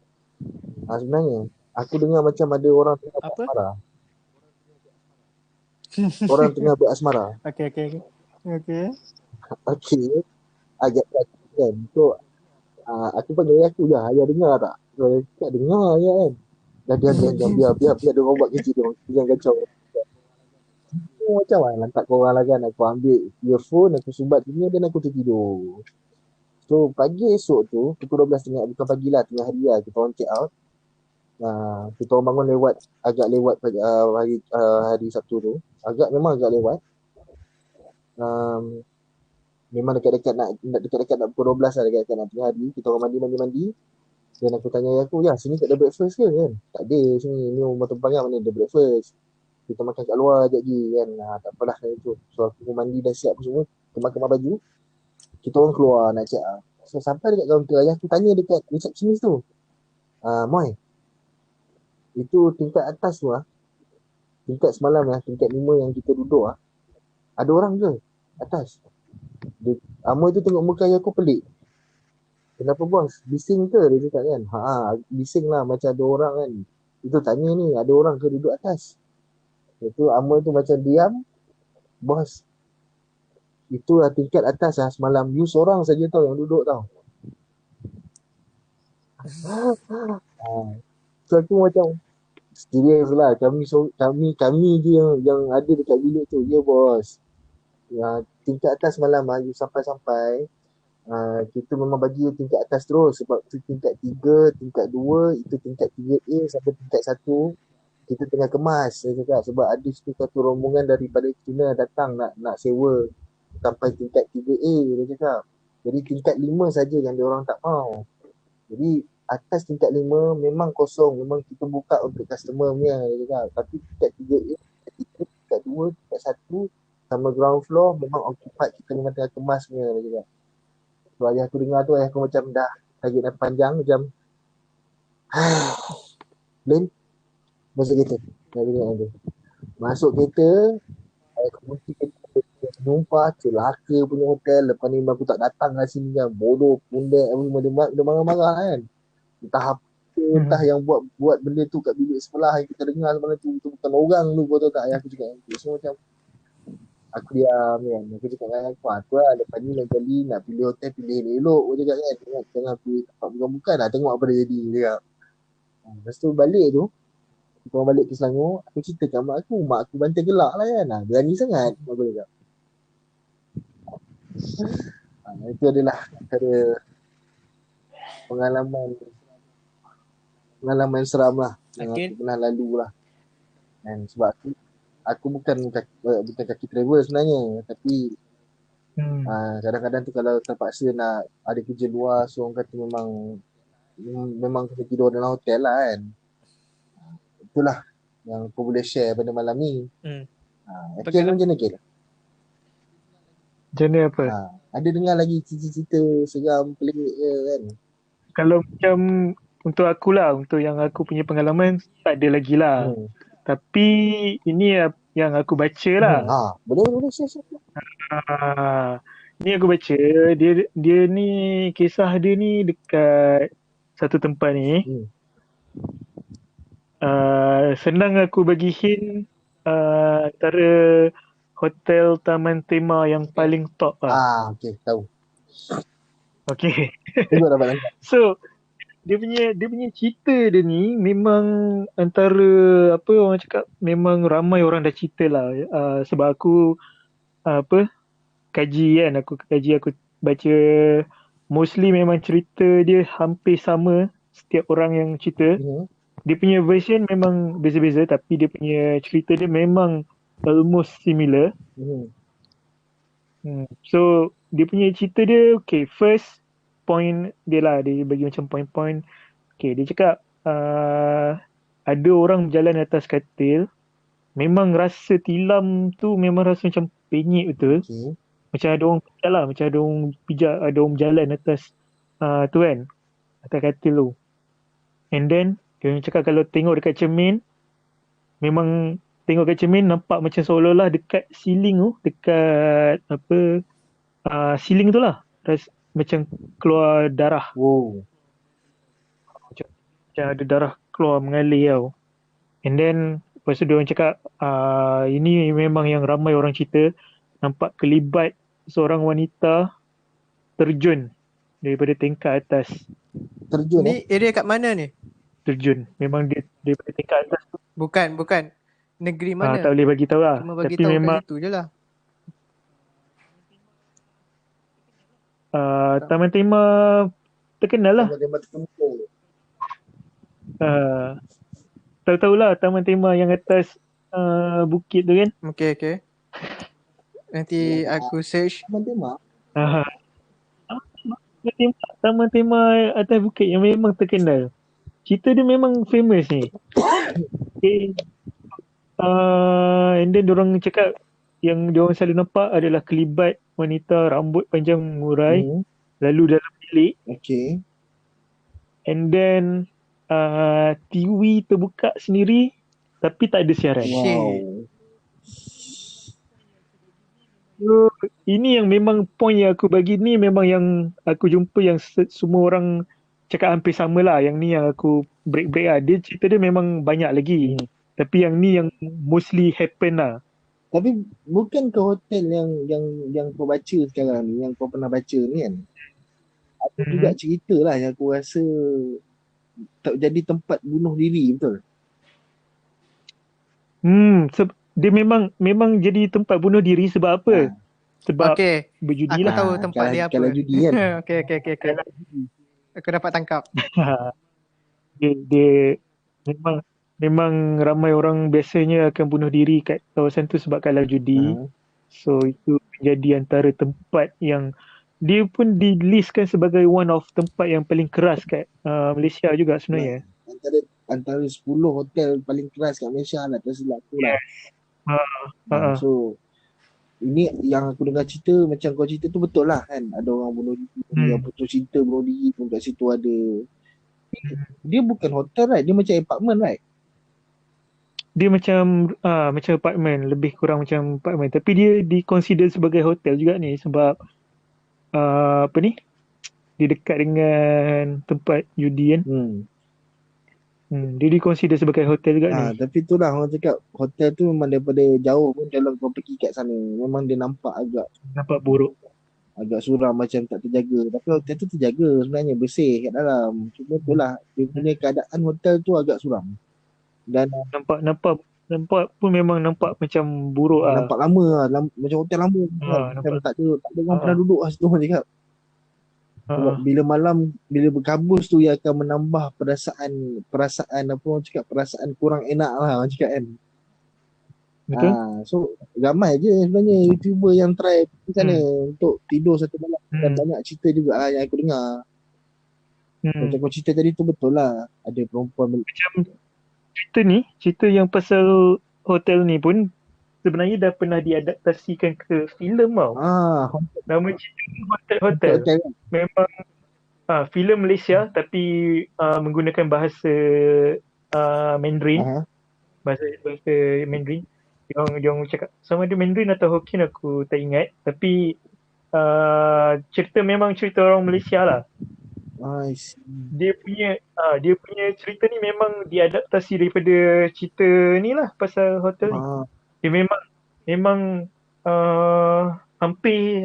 Sebenarnya aku dengar macam ada orang tengah berasmara. Orang tengah berasmara. Okay. Okay. Agak kelakar kan. So aku panggil ayah aku je. Ayah dengar tak? Tak dengar ya kan. Dah biar dia orang buat kerja dia. Jangan kacau. Macam lah lantak korang lah kan. Aku ambil earphone, aku sumbat sini dan aku tertidur. So pagi esok tu pukul 12.30, bukan pagi lah, tengah hari lah, kita orang check out. Kita orang bangun agak lewat hari Sabtu tu. Memang agak lewat. Memang dekat-dekat nak pukul 12 lah, dekat-dekat nak tengah hari. Kita orang mandi. Dan aku tanya aku, sini tak ada breakfast ke kan? Tak ada sini, ni rumah Tumpang mana ada breakfast. Kita makan kat luar sekejap lagi kan. Tak apalah itu. So aku mandi dah siap semua, kemas-kemas baju. Kita orang keluar nak check out. So sampai dekat kaunter, ayah aku tanya dekat receptionist tu, Moy, itu tingkat atas tu tingkat semalam tingkat 5 yang kita duduk ada orang ke atas? Moy tu tengok muka ayah aku pelik. Kenapa bos? Bising ke? Dia cakap kan. Bising lah, macam ada orang kan. Itu tanya ni, ada orang ke duduk atas? Itu Moy tu macam diam. Bos, itu tingkat atas semalam. You seorang saja tau yang duduk tau. So aku macam serius lah. Kami je yang ada dekat bilik tu. Ya bos. Tingkat atas malam you sampai-sampai. Kita memang bagi tingkat atas terus. Sebab tu tingkat 3, tingkat 2, itu tingkat 3A sampai tingkat 1. Kita tengah kemas, saya cakap. Sebab ada satu rombongan daripada China datang nak sewa sampai tingkat 3A, dia cakap. Jadi tingkat 5 saja yang dia orang tak mau. Jadi atas tingkat 5 memang kosong, memang kita buka untuk customer punya, dia cakap. Tapi tingkat 3A, tingkat 2, tingkat 1 sama ground floor memang occupied, kita memang tengah kemas punya, dia cakap. So ayah aku dengar tu, ayah aku macam dah tarik nafas panjang macam Len, masuk kereta. Masuk kereta, aku mesti numpah celaka punya hotel. Lepas ni aku tak datang kat sini kan. Bodoh, pundek, dia marah-marah kan. Entah yang buat benda tu kat bilik sebelah yang kita dengar semalam tu bukan orang tu, betul tak? Ayah aku cakap so macam aku diam kan. Aku cakap dengan aku lah, lepas ni lain kali nak pilih hotel, pilih elok. Aku cakap kan, jangan pilih tempat bukan-bukan lah. Tengok apa dia jadi, dia cakap. Lepas tu balik tu, kita orang balik ke Selangor, aku ceritakan mak aku bantai gelak lah kan. Berani sangat, aku cakap. Itu adalah antara pengalaman seram lah yang aku pernah lalu lah. Dan sebab aku bukan kaki travel sebenarnya, tapi kadang-kadang tu kalau terpaksa nak ada kerja luar, so orang kata memang kena tidur dalam hotel lah kan. Itulah yang aku boleh share pada malam ni. Akil macam mana Akil? Macam mana apa? Ada dengar lagi cerita seram pelik kan? Kalau macam untuk akulah, untuk yang aku punya pengalaman tak ada lagi lah. Tapi ini yang aku baca lah. Boleh share. Ni aku baca, dia ni kisah dia ni dekat satu tempat ni. Senang aku bagi hint, antara hotel taman tema yang paling top lah. Okay, tahu. Okay. Tengok dapat tangkap. So dia punya cerita dia ni memang antara apa orang cakap, memang ramai orang dah cerita lah. Sebab aku kaji kan, aku baca, mostly memang cerita dia hampir sama setiap orang yang cerita. Dia punya version memang beza-beza, tapi dia punya cerita dia memang almost similar. So dia punya cerita dia, okay, first point dia lah, dia bagi macam point-point. Okay, dia cakap ada orang berjalan atas katil, memang rasa tilam tu memang rasa macam penyek betul. Macam ada orang pijak lah, macam ada orang pijak, ada orang berjalan atas tu kan, atas katil tu. And then dia cakap kalau tengok dekat cermin, memang tengok kat cermin nampak macam seolah-olah dekat ceiling tu, dekat ceiling tu lah, macam keluar darah. Macam ada darah keluar mengalir tau. And then lepas tu dia orang cakap ini memang yang ramai orang cerita, nampak kelibat seorang wanita terjun daripada tingkat atas. Terjun Ni area kat mana ni? Terjun. Memang dia daripada tingkat atas tu. Bukan. Negeri mana? Tak boleh bagi tahu lah. Cuma bagi tapi tahu memang kat situ je lah. Taman Tema terkenal lah. Taman terkenal. Tahu-tahulah Taman Tema yang atas bukit tu kan. Okay. Nanti aku search. Taman Tema. Taman Tema atas bukit yang memang terkenal. Cerita dia memang famous ni. Okay. And then diorang cakap yang diorang selalu nampak adalah kelibat wanita rambut panjang mengurai lalu dalam bilik. Okay. And then TV terbuka sendiri tapi tak ada siaran. So, ini yang memang point yang aku bagi ni, memang yang aku jumpa yang semua orang cakap hampir sama lah. Yang ni yang aku break lah. Dia cerita dia memang banyak lagi. Tapi yang ni yang mostly happen lah. Tapi bukan ke hotel yang kau baca sekarang ni, yang kau pernah baca ni kan, ada juga cerita lah yang aku rasa tak jadi tempat bunuh diri, betul? Dia memang jadi tempat bunuh diri sebab apa? Sebab berjudi lah. Aku tahu tempat dia apa. Kalau judi kan. Okay. Aku dapat tangkap. dia memang ramai orang biasanya akan bunuh diri kat kawasan tu sebab kalah judi. So itu menjadi antara tempat yang dia pun dilistkan sebagai one of tempat yang paling keras kat Malaysia juga sebenarnya. Antara 10 hotel paling keras kat Malaysia lah, tersilap aku lah. So ini yang aku dengar cerita, macam kau cerita tu betul lah kan. Ada orang bunuh diri, yang putus cinta bunuh diri pun kat situ ada. Dia bukan hotel right, dia macam apartment right? Dia macam apartment, lebih kurang macam apartment. Tapi dia di-consider sebagai hotel juga ni sebab dia dekat dengan tempat judi kan. Dia di-consider sebagai hotel juga ni. Tapi itulah orang cakap hotel tu memang daripada jauh pun kalau kau pergi kat sana memang dia nampak buruk, agak suram, macam tak terjaga. Tapi hotel tu terjaga sebenarnya, bersih kat dalam. Cuma itulah dia punya keadaan hotel tu agak suram. Dan nampak pun memang nampak macam buruk lah. Nampak lama lah, macam hotel lama. Macam tak ada orang pernah duduk lah situ, orang cakap. Bila malam, bila berkabus tu, ia akan menambah perasaan apa orang cakap, perasaan kurang enak lah orang cakap kan. Betul. So ramai je sebenarnya YouTuber yang try macam mana untuk tidur satu malam. Dan banyak cerita juga lah yang aku dengar. Macam kau cerita tadi tu betul lah. Ada perempuan macam cerita yang pasal hotel ni pun sebenarnya dah pernah diadaptasikan ke filem tau. Nama cerita Hotel. Memang filem Malaysia tapi menggunakan bahasa Mandarin. Bahasa Mandarin. Diorang cakap sama ada Mandarin atau Hokkien aku tak ingat. Tapi cerita memang cerita orang Malaysia lah. I see. Dia punya cerita ni memang diadaptasi daripada cerita ni lah pasal hotel ni. Ah, Dia memang hampir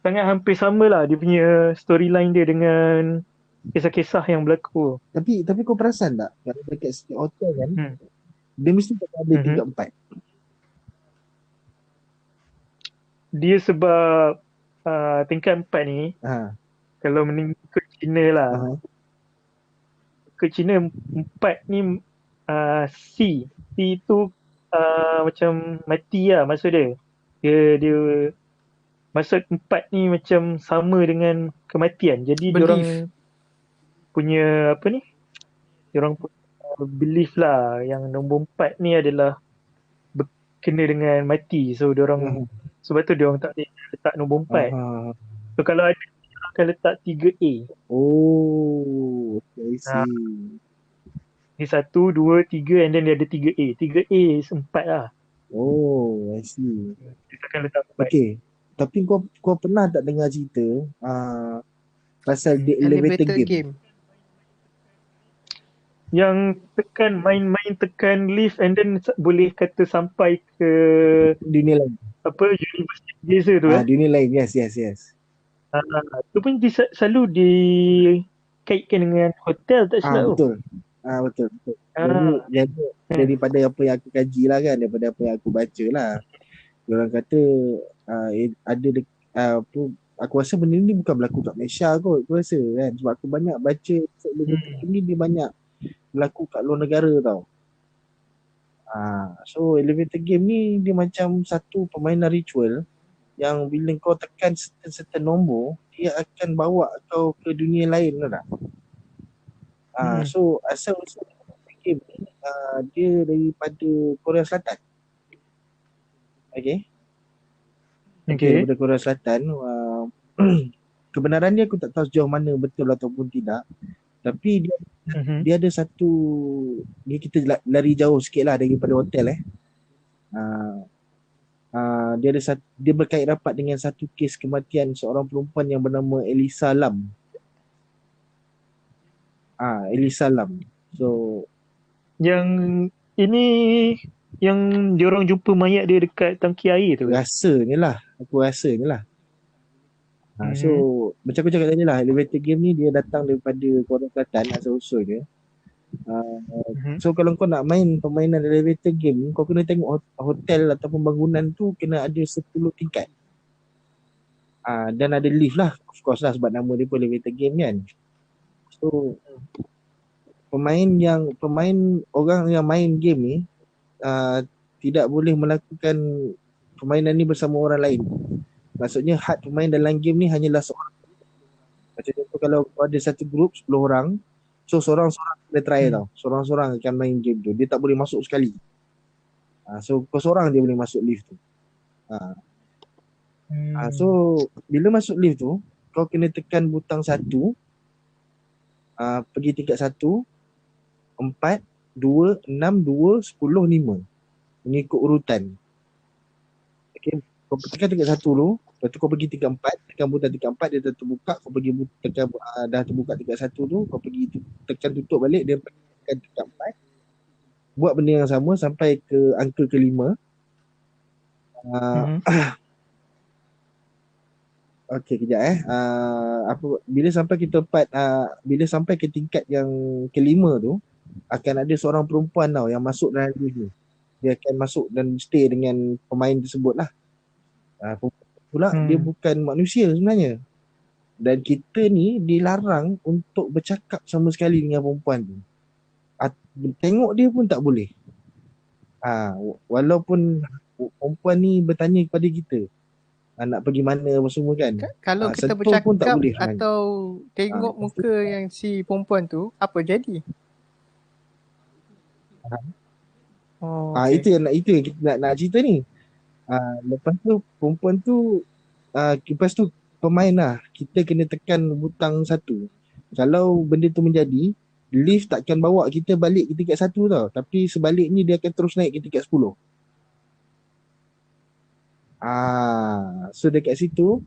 sangat hampir sama lah dia punya storyline dia dengan kisah-kisah yang berlaku. tapi kau perasan tak kalau dekat setiap hotel kan Hmm. dia mesti tak ada Mhm. tingkat 4. Dia sebab tingkat 4 ni, Ha. kalau mengikut Cina lah, Uh-huh. ke Cina 4 ni C. C tu macam mati lah maksud dia. Dia maksud 4 ni macam sama dengan kematian. Jadi diorang punya apa ni? Diorang punya belief lah yang nombor 4 ni adalah kena dengan mati. So diorang sebab tu diorang tak boleh letak nombor 4. Uh-huh. So kalau ada akan letak 3A. Oh, I Ha, see. ni 1, 2, 3 and then dia ada 3A. 3A is 4 lah. Oh, I see. Dia akan letak 4. Okay. Tapi kau pernah tak dengar cerita pasal the elevator game? Yang main tekan lift and then boleh kata sampai ke Dunia lain. apa University Gazer tu Dunia lain. Yes. tu pun selalu dikaitkan dengan hotel tak silap tu. Betul. Betul. Jadi daripada apa yang aku kaji lah kan, daripada apa yang aku baca lah. Diorang kata ada aku rasa benda ni bukan berlaku kat Malaysia kot, aku rasa kan. Sebab aku banyak baca ini dia banyak berlaku kat luar negara tau. So elevator game ni dia macam satu permainan ritual yang bila kau tekan certain nombor, dia akan bawa kau ke dunia lain lah. So asal usul game ni dia daripada Korea Selatan. Okay. Daripada Korea Selatan. Kebenaran dia aku tak tahu sejauh mana betul ataupun tidak. Tapi dia ada satu, dia kita lari jauh sikit lah daripada hotel dia ada dia berkait rapat dengan satu kes kematian seorang perempuan yang bernama Elisa Lam. Elisa Lam. So yang ini yang diorang jumpa mayat dia dekat tangki air tu. Aku rasanya lah. So macam aku cakap tadi lah, elevator game ni dia datang daripada Korea Selatan asal-usul dia. So kalau kau nak main permainan elevator game, kau kena tengok hotel ataupun bangunan tu kena ada 10 tingkat. Dan ada lift lah, of course lah, sebab nama dia pun elevator game kan. So pemain orang yang main game ni tidak boleh melakukan permainan ni bersama orang lain. Maksudnya had pemain dalam game ni hanyalah seorang. Macam contoh kalau ada satu grup 10 orang, so seorang-seorang boleh try tau. Seorang-seorang akan main game tu. Dia tak boleh masuk sekali. So kau seorang dia boleh masuk lift tu. So bila masuk lift tu, kau kena tekan butang 1, pergi tingkat 1, 4, 2, 6, 2, 10, 5. Mengikut urutan. Okay. Kau tekan tingkat 1 dulu, lepas tu kau pergi tingkat 4, tekan butang tingkat 4, dia terbuka, kau pergi tekan dah terbuka tingkat 1 tu, kau pergi tekan tutup balik, dia tekan tingkat 4. Buat benda yang sama sampai ke angka ke-5. Okey, kejap bila sampai ke tempat bila sampai ke tingkat yang ke-5 tu, akan ada seorang perempuan tau yang masuk dalam lift ni. Dia akan masuk dan stay dengan pemain tersebut lah. Pula dia bukan manusia sebenarnya. Dan kita ni dilarang untuk bercakap sama sekali dengan perempuan tu. Tengok dia pun tak boleh. Walaupun perempuan ni bertanya kepada kita nak pergi mana apa semua kan. Kalau kita bercakap atau tengok muka yang si perempuan tu, apa jadi? Itu yang kita nak cerita ni. Lepas tu perempuan tu lepas tu pemain lah, kita kena tekan butang 1. Kalau benda tu menjadi, lift takkan bawa kita balik ke tingkat 1 tau, tapi sebaliknya dia akan terus naik ke tingkat 10. So dekat situ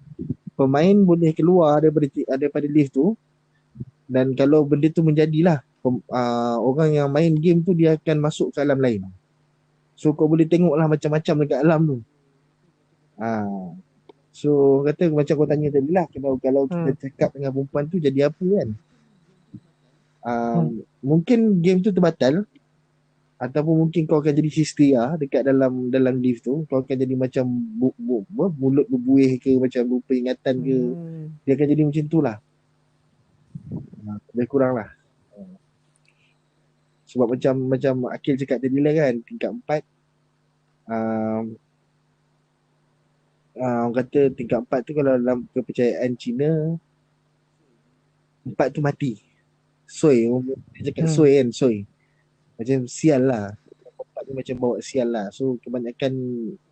pemain boleh keluar daripada lift tu, dan kalau benda tu menjadilah, orang yang main game tu dia akan masuk ke alam lain. So kau boleh tengok lah macam-macam dekat alam tu. So kata macam kau tanya tadi lah, kalau kita cakap dengan perempuan tu jadi apa kan. Mungkin game tu terbatal, ataupun mungkin kau akan jadi histeria dekat dalam lift tu. Kau akan jadi macam mulut berbuih ke, macam lupa ingatan ke. Dia akan jadi macam tu lah. Lebih kurang lah. Sebab macam Akil cakap tadi lah kan, tingkat 4, orang kata tingkat 4 tu kalau dalam kepercayaan Cina, 4 tu mati. Soi, dia cakap soi kan, soi. Macam sial lah. 4 tu macam bawa sial lah. So kebanyakan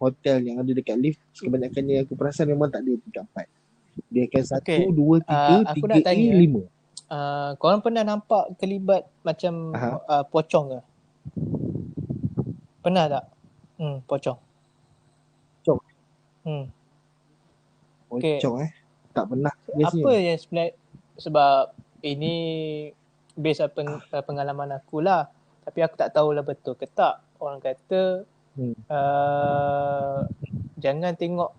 hotel yang ada dekat lift, kebanyakannya aku perasan memang tak ada tingkat 4. Dia akan 1, 2, 3, 3A, 5. Korang pernah nampak kelibat macam pocong ke? Pernah tak? Pocong. Pocong? Okay. Pocong tak pernah biasanya. Apa yang sebenarnya, sebab ini based pengalaman aku lah, tapi aku tak tahulah betul ke tak. Orang kata jangan tengok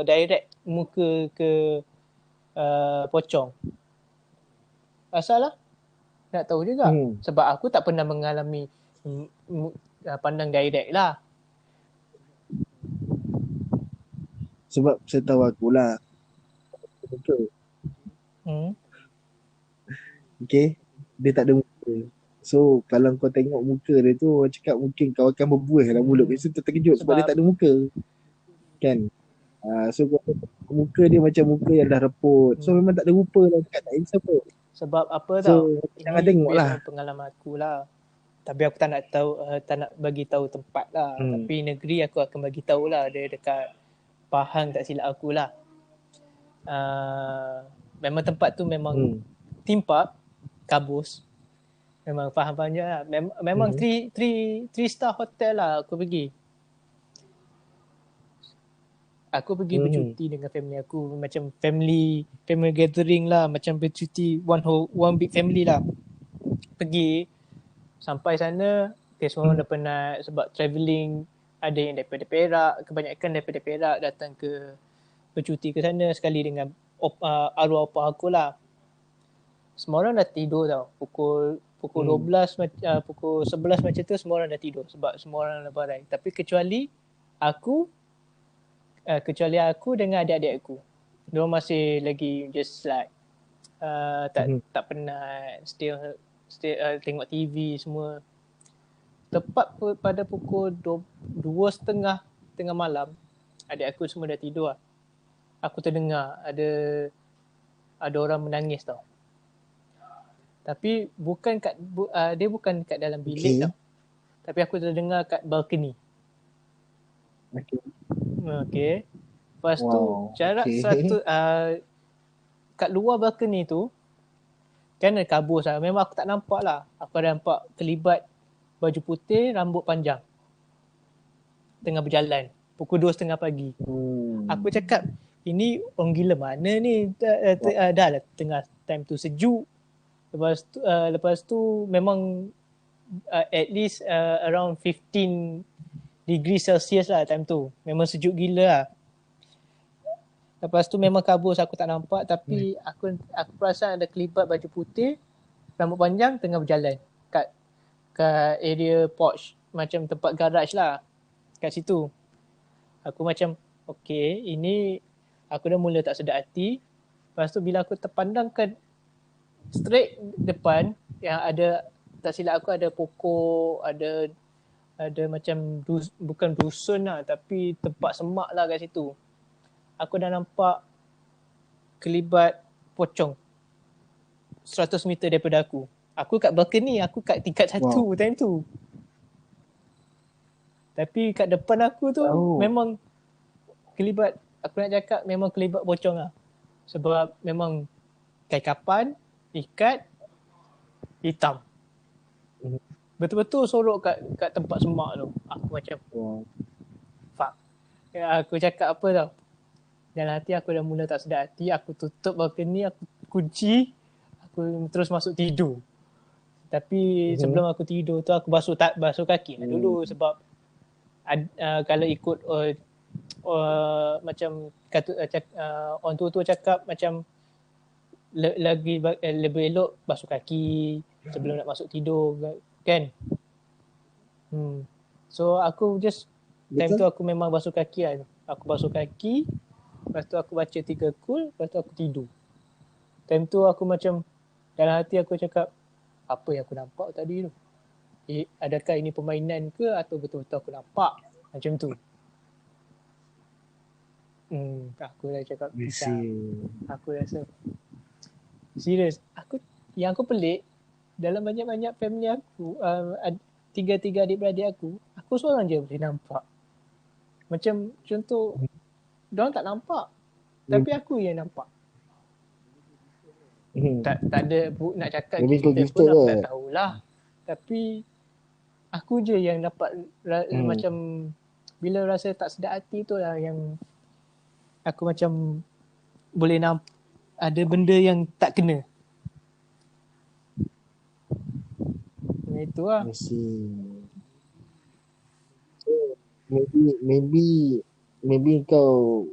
direct muka ke pocong. Asal lah nak tahu juga. Sebab aku tak pernah mengalami pandang direct lah. Sebab saya tahu akulah. Betul. Okay. Dia tak ada muka. So kalau kau tengok muka dia tu, orang cakap mungkin kau akan berbuih dalam mulut. Biasa tu terkejut sebab dia tak ada muka. Kan? So muka dia macam muka yang dah reput. So memang tak ada rupa lah. Tak insaf pun. Sebab apa tau? Jangan tengok lah. Pengalaman aku lah. Tapi aku tak nak bagi tahu tempat lah. Tapi negeri aku akan bagi tahu lah. Dia dekat Pahang tak silap aku lah. Memang tempat tu memang theme park, kabus. Memang faham banyak lah. Memang 3 star hotel lah aku pergi. Aku pergi bercuti dengan family aku. Macam family gathering lah. Macam bercuti one big family lah. Pergi. Sampai sana, semua dah penat sebab travelling. Ada yang daripada Perak. Kebanyakan daripada Perak datang ke bercuti ke sana sekali dengan arwah opah aku lah. Semua orang dah tidur tau. Pukul 12, pukul 11 macam tu semua orang dah tidur. Sebab semua orang dah barai. Tapi kecuali aku dengan adik-adik aku. Diorang masih lagi just like tak penat, still tengok TV semua. Tepat pada pukul 2:30 tengah malam, adik aku semua dah tidur lah. Aku terdengar ada orang menangis tau. Tapi dia bukan kat dalam bilik tau. Tapi aku terdengar kat balcony. Okay. Lepas tu jarak kat luar balcony tu kan ada kabus lah. Memang aku tak nampak lah. Aku ada nampak kelibat baju putih, rambut panjang tengah berjalan pukul 2:30 pagi. Aku cakap, ini orang gila mana ni? Dah lah tengah time tu sejuk. Lepas tu memang at least around 15 degree Celsius lah time tu. Memang sejuk gila lah. Lepas tu memang kabus aku tak nampak, tapi aku perasan ada kelibat baju putih, rambut panjang tengah berjalan kat area porch, macam tempat garage lah kat situ. Aku macam okay, ini aku dah mula tak sedar hati. Lepas tu bila aku terpandang ke straight depan yang ada, tak silap aku ada pokok, ada macam bukan dusun lah, tapi tempat semak lah kat situ. Aku dah nampak kelibat pocong 100 meter daripada aku. Aku kat balcony, aku kat tingkat 1 time tu. Tapi kat depan aku tu memang kelibat, aku nak cakap memang kelibat pocong lah. Sebab memang kain kapan, ikat, hitam. Betul-betul sorok kat tempat semak tu. Aku macam fuck. Aku cakap apa tau? dalam hati aku dah mula tak sedar hati. Aku tutup balkoni, aku kunci, aku terus masuk tidur. Tapi sebelum aku tidur tu aku basuh kaki dulu sebab kalau ikut macam kata orang tua cakap macam lebih elok basuh kaki sebelum nak masuk tidur kan. So aku just time tu aku memang basuh kaki lah. Aku basuh kaki, lepas tu aku baca 3 kul, lepas tu aku tidur. Time tu aku macam dalam hati aku cakap, apa yang aku nampak tadi tu? Adakah ini permainan ke atau betul-betul aku nampak? Macam tu. Aku dah cakap aku rasa serius. Yang aku pelik dalam banyak-banyak family aku, tiga adik-beradik aku seorang je boleh nampak. Macam contoh, diorang tak nampak, tapi aku yang nampak. Tak ada nak cakap kita pun aku tak tahulah. Tapi aku je yang dapat macam bila rasa tak sedap hati tu lah yang aku macam boleh nampak ada benda yang tak kena. Itu lah. Maybe kau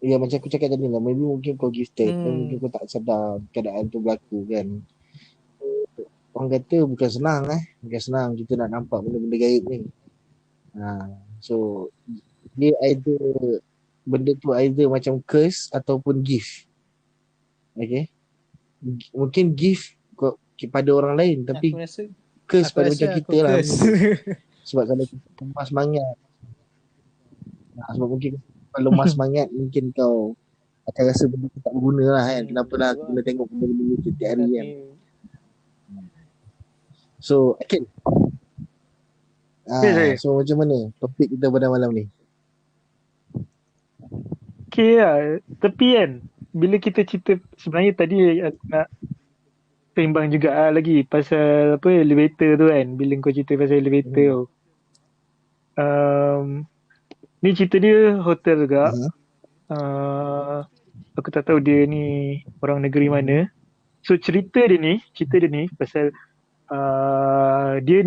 macam aku cakap tadi lah, maybe mungkin kau gifted, mungkin kau tak sedar keadaan tu berlaku kan. Orang kata bukan senang kita nak nampak benda-benda gaib ni. So dia benda tu either macam curse ataupun gift. Okay, mungkin gift pada orang lain, tapi curse pada macam kita lah. Sebab kalau kita lemah semangat, sebab mungkin kalau lemah semangat mungkin kau akan rasa benda tu tak berguna lah kan. Kenapa lah aku kena tengok benda-benda ni setiap hari kan. So Akin, so macam mana topik kita pada malam ni? Okay lah, tapi kan bila kita cerita, sebenarnya tadi aku nak seimbang juga lagi pasal apa elevator tu kan. Bila kau cerita pasal elevator tu, ni cerita dia hotel juga. Aku tak tahu dia ni orang negeri mana. So cerita dia ni pasal dia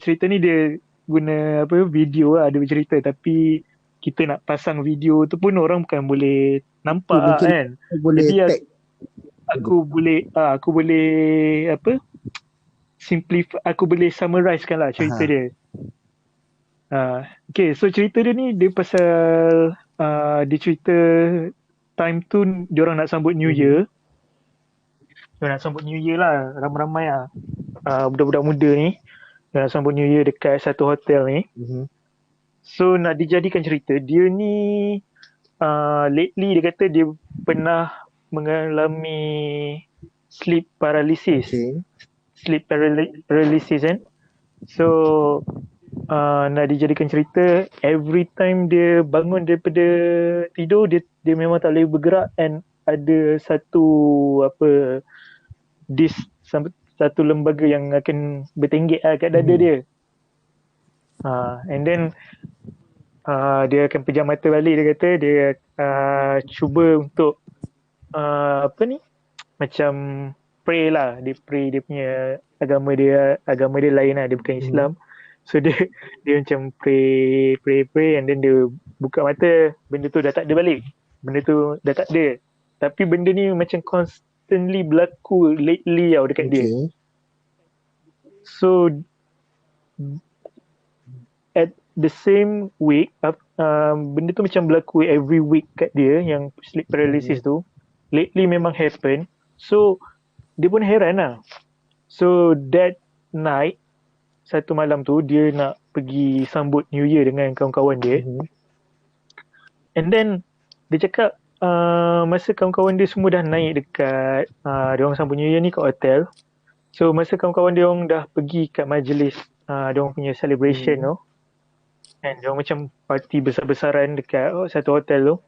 cerita ni dia guna apa video lah, dia bercerita, tapi kita nak pasang video tu pun orang bukan boleh nampak lah, kan. Jadi aku boleh apa simplify, aku boleh summarizekan lah cerita dia. Okay, so cerita dia ni dia pasal dia cerita time tu diorang nak sambut New Year. Diorang nak sambut New Year lah, ramai-ramai lah. Budak-budak muda ni nak sambut New Year dekat satu hotel ni. So nak dijadikan cerita, dia ni lately dia kata dia pernah mengalami sleep paralysis. Sleep paralysis kan. So nak dijadikan cerita, every time dia bangun daripada tidur, dia memang tak boleh bergerak, and ada satu satu lembaga yang akan bertenggek kat dada dia. And then dia akan pejam mata balik. Dia kata dia cuba untuk macam pray lah. Dia pray, dia punya agama dia lain lah, dia bukan Islam. So dia macam pray and then dia buka mata, benda tu dah tak ada balik. Benda tu dah tak ada. Tapi benda ni macam constantly berlaku lately tau dekat dia. So at the same week, benda tu macam berlaku every week kat dia, yang sleep paralysis tu. Lately memang happen. So dia pun heran lah. So that night, satu malam tu dia nak pergi sambut New Year dengan kawan-kawan dia. And then dia cakap masa kawan-kawan dia semua dah naik dekat diorang sambut New Year ni kat hotel. So masa kawan-kawan dia orang dah pergi kat majlis diorang punya celebration tu, and diorang macam party besar-besaran dekat satu hotel tu,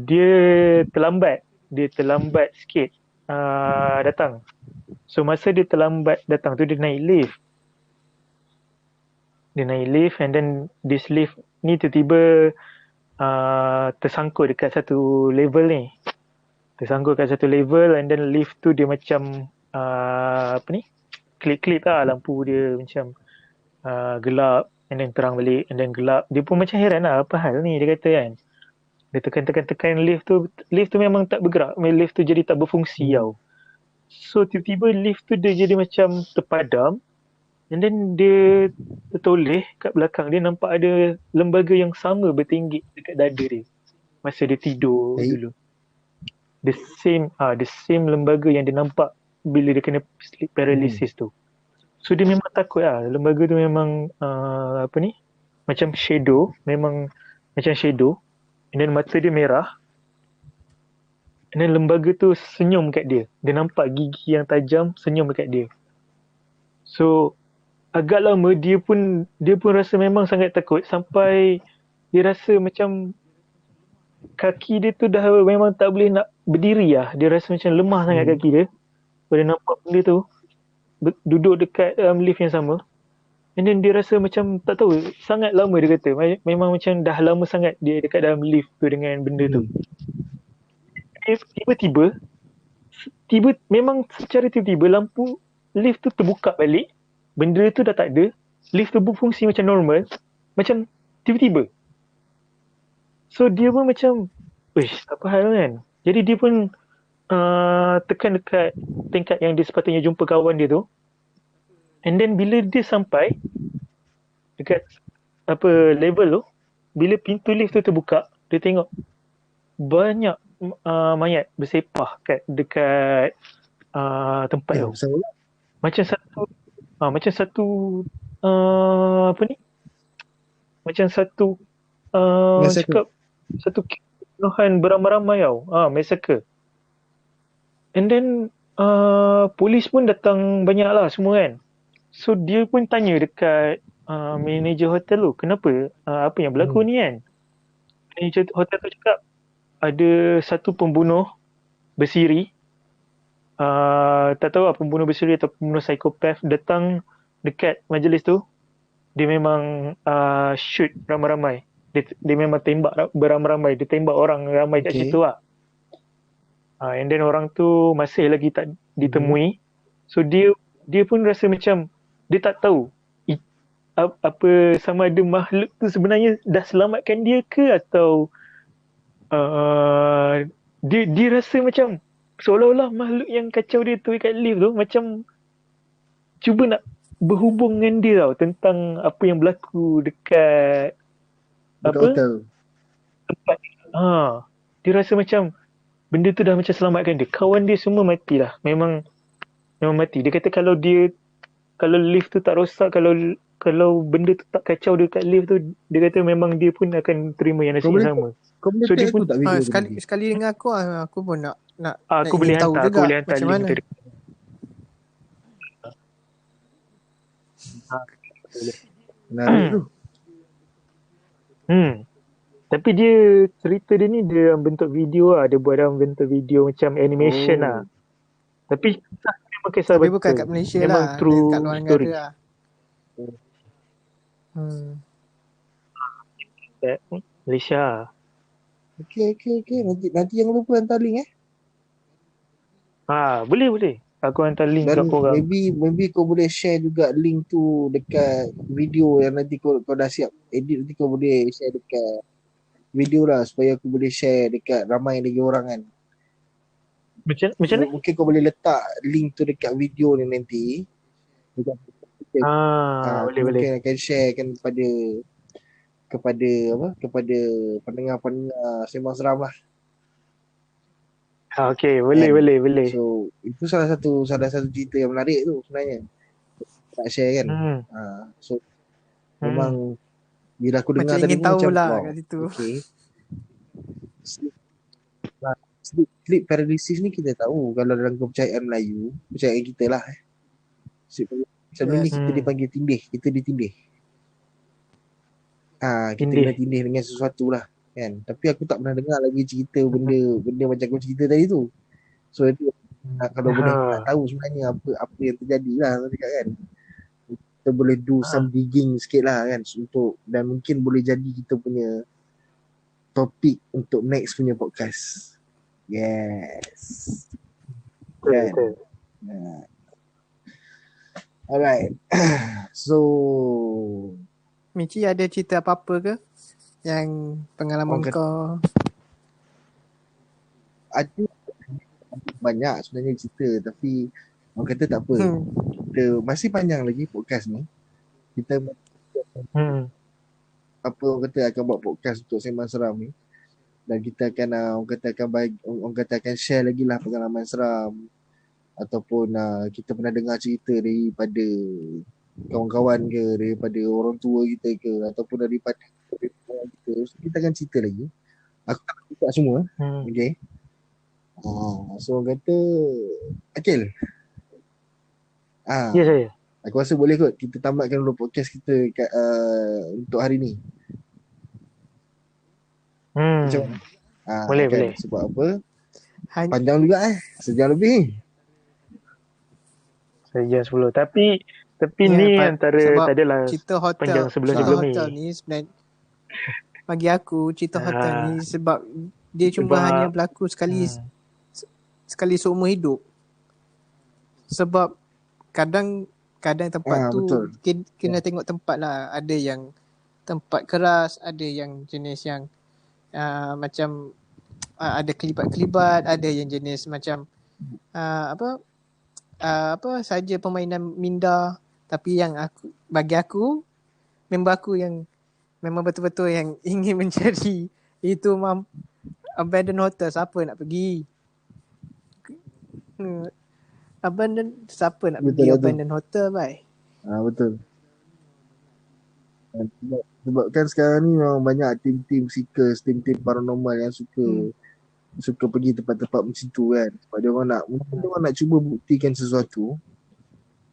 dia terlambat sikit datang. So masa dia terlambat datang tu, dia naik lift and then this lift ni tiba-tiba tersangkut dekat satu level ni. Tersangkut kat satu level and then lift tu dia macam apa ni? Klip-klip lah lampu dia macam gelap and then terang balik and then gelap. Dia pun macam heran lah apa hal ni dia kata kan. Dia tekan lift tu memang tak bergerak. Lift tu jadi tak berfungsi tau. So tiba-tiba lift tu dia jadi macam terpadam and then dia tertoleh kat belakang dia nampak ada lembaga yang sama bertinggi dekat dada dia masa dia tidur dulu. The same lembaga yang dia nampak bila dia kena sleep paralysis tu. So dia memang takut lah. Lembaga tu memang apa ni? Macam shadow, memang macam shadow. And then mata dia merah. And then lembaga tu senyum kat dia. Dia nampak gigi yang tajam senyum kat dia. So agak lama dia pun rasa memang sangat takut sampai dia rasa macam kaki dia tu dah memang tak boleh nak berdiri lah. Dia rasa macam lemah sangat kaki dia. Pada nampak benda tu duduk dekat lift yang sama. And then dia rasa macam tak tahu sangat lama dia kata. Memang macam dah lama sangat dia dekat dalam lift tu dengan benda tu. Tiba-tiba memang secara tiba-tiba lampu lift tu terbuka balik. Benda tu dah tak ada. Lift tu berfungsi macam normal. Macam tiba-tiba. So dia pun macam, apa hal kan? Jadi dia pun tekan dekat tingkat yang dia sepatutnya jumpa kawan dia tu. And then bila dia sampai dekat level tu, bila pintu lift tu terbuka, dia tengok banyak mayat bersepah dekat tempat tu. Macam satu apa ni? Macam satu cakap satu kebunuhan beramai-ramai tau. Massacre. And then polis pun datang banyak lah semua kan. So dia pun tanya dekat manager hotel tu, kenapa? Apa yang berlaku ni kan? Manager hotel tu cakap ada satu pembunuh bersiri. Tak tahu lah pembunuh bersiri atau pembunuh psikopat datang dekat majlis tu. Dia memang shoot ramai-ramai. Dia memang tembak beramai-ramai. Dia tembak orang ramai kat situ lah. And then orang tu masih lagi tak ditemui. So dia pun rasa macam dia tak tahu apa sama ada makhluk tu sebenarnya dah selamatkan dia ke atau dia rasa macam seolah-olah makhluk yang kacau dia tu kat lift tu macam cuba nak berhubung dengan dia tau tentang apa yang berlaku dekat tempat. Dia rasa macam benda tu dah macam selamatkan dia. Kawan dia semua matilah. Memang mati. Dia kata kalau lift tu tak rosak, kalau benda tu tak kacau dekat lift tu, dia kata memang dia pun akan terima yang nasib yang sama. So dia pun tak sekali dengan aku pun nak aku boleh hantar macam link mana? tu. Menarik tu. Tapi dia cerita dia ni dia bentuk video lah. Dia buat dalam bentuk video macam animation lah. Tapi memang kisah Tapi betul. bukan kat Malaysia memang lah. true Dia kat luar story. negara lah. Malaysia. Okay. Nanti jangan lupa hantar link Boleh. Aku hantar link kat Dan korang. maybe kau boleh share juga link tu dekat video yang nanti kau dah siap edit, nanti kau boleh share dekat video lah supaya aku boleh share dekat ramai lagi orang kan. Macam mana? Mungkin kau boleh letak link tu dekat video ni nanti. Boleh. Mungkin akan share kan kepada pendengar-pendengar Sembang Seram lah. Okay, boleh. So itu salah satu cerita yang menarik tu sebenarnya nak share kan. So memang bila aku dengar macam tadi ingin tahu macam lah kat situ. Okay. Sleep paralysis ni kita tahu kalau dalam kepercayaan Melayu, kepercayaan kita lah. Sebenarnya kita dipanggil tindih, kita ditindih. Kita kena tindih dengan sesuatu lah kan. Tapi aku tak pernah dengar lagi cerita benda macam kau cerita tadi tu. So itu kalau boleh nak tahu sebenarnya apa yang terjadi lah kan. Kita boleh do some digging sikit lah kan untuk, dan mungkin boleh jadi kita punya topik untuk next punya podcast. Yes. Betul, Kan? betul. Alright. So Michi ada cerita apa-apa ke? Yang pengalaman Orang kau? ada banyak sebenarnya cerita, tapi orang kata tak apa. Kita masih panjang lagi podcast ni. Kita apa orang kata akan buat podcast untuk Sembang Seram ni. Dan kita akan orang kata akan share lagi lah pengalaman seram, ataupun kita pernah dengar cerita daripada kawan-kawan ke, daripada orang tua kita ke, ataupun daripada orang kita. So, kita akan cerita lagi. Aku tak buka semua. Okay. So orang kata Akil. Ya, saya. Aku rasa boleh kot kita tamatkan dulu podcast kita untuk hari ni. Macam Boleh, kan? boleh. Sebab apa? Panjang juga sejam lebih. Sejam 10. Tapi ni antara tak adalah cerita hotel, panjang sebelum cerita sebelum hotel ni. ni sebenarnya bagi aku cerita hotel ni sebab dia cuma hanya berlaku sekali seumur hidup. Sebab kadang tempat tu betul. kena tengok tempat lah. Ada yang tempat keras, ada yang jenis yang macam ada kelibat-kelibat, ada yang jenis macam apa saja permainan minda. Tapi yang bagi aku, member aku yang memang betul-betul yang ingin mencari itu abandoned hotel. Siapa nak pergi? Siapa nak pergi abandoned hotel, bye? Betul. Sebab kan sekarang ni memang banyak tim-tim seekers, tim-tim paranormal yang suka pergi tempat-tempat macam tu kan. Sebab dia orang nak cuba buktikan sesuatu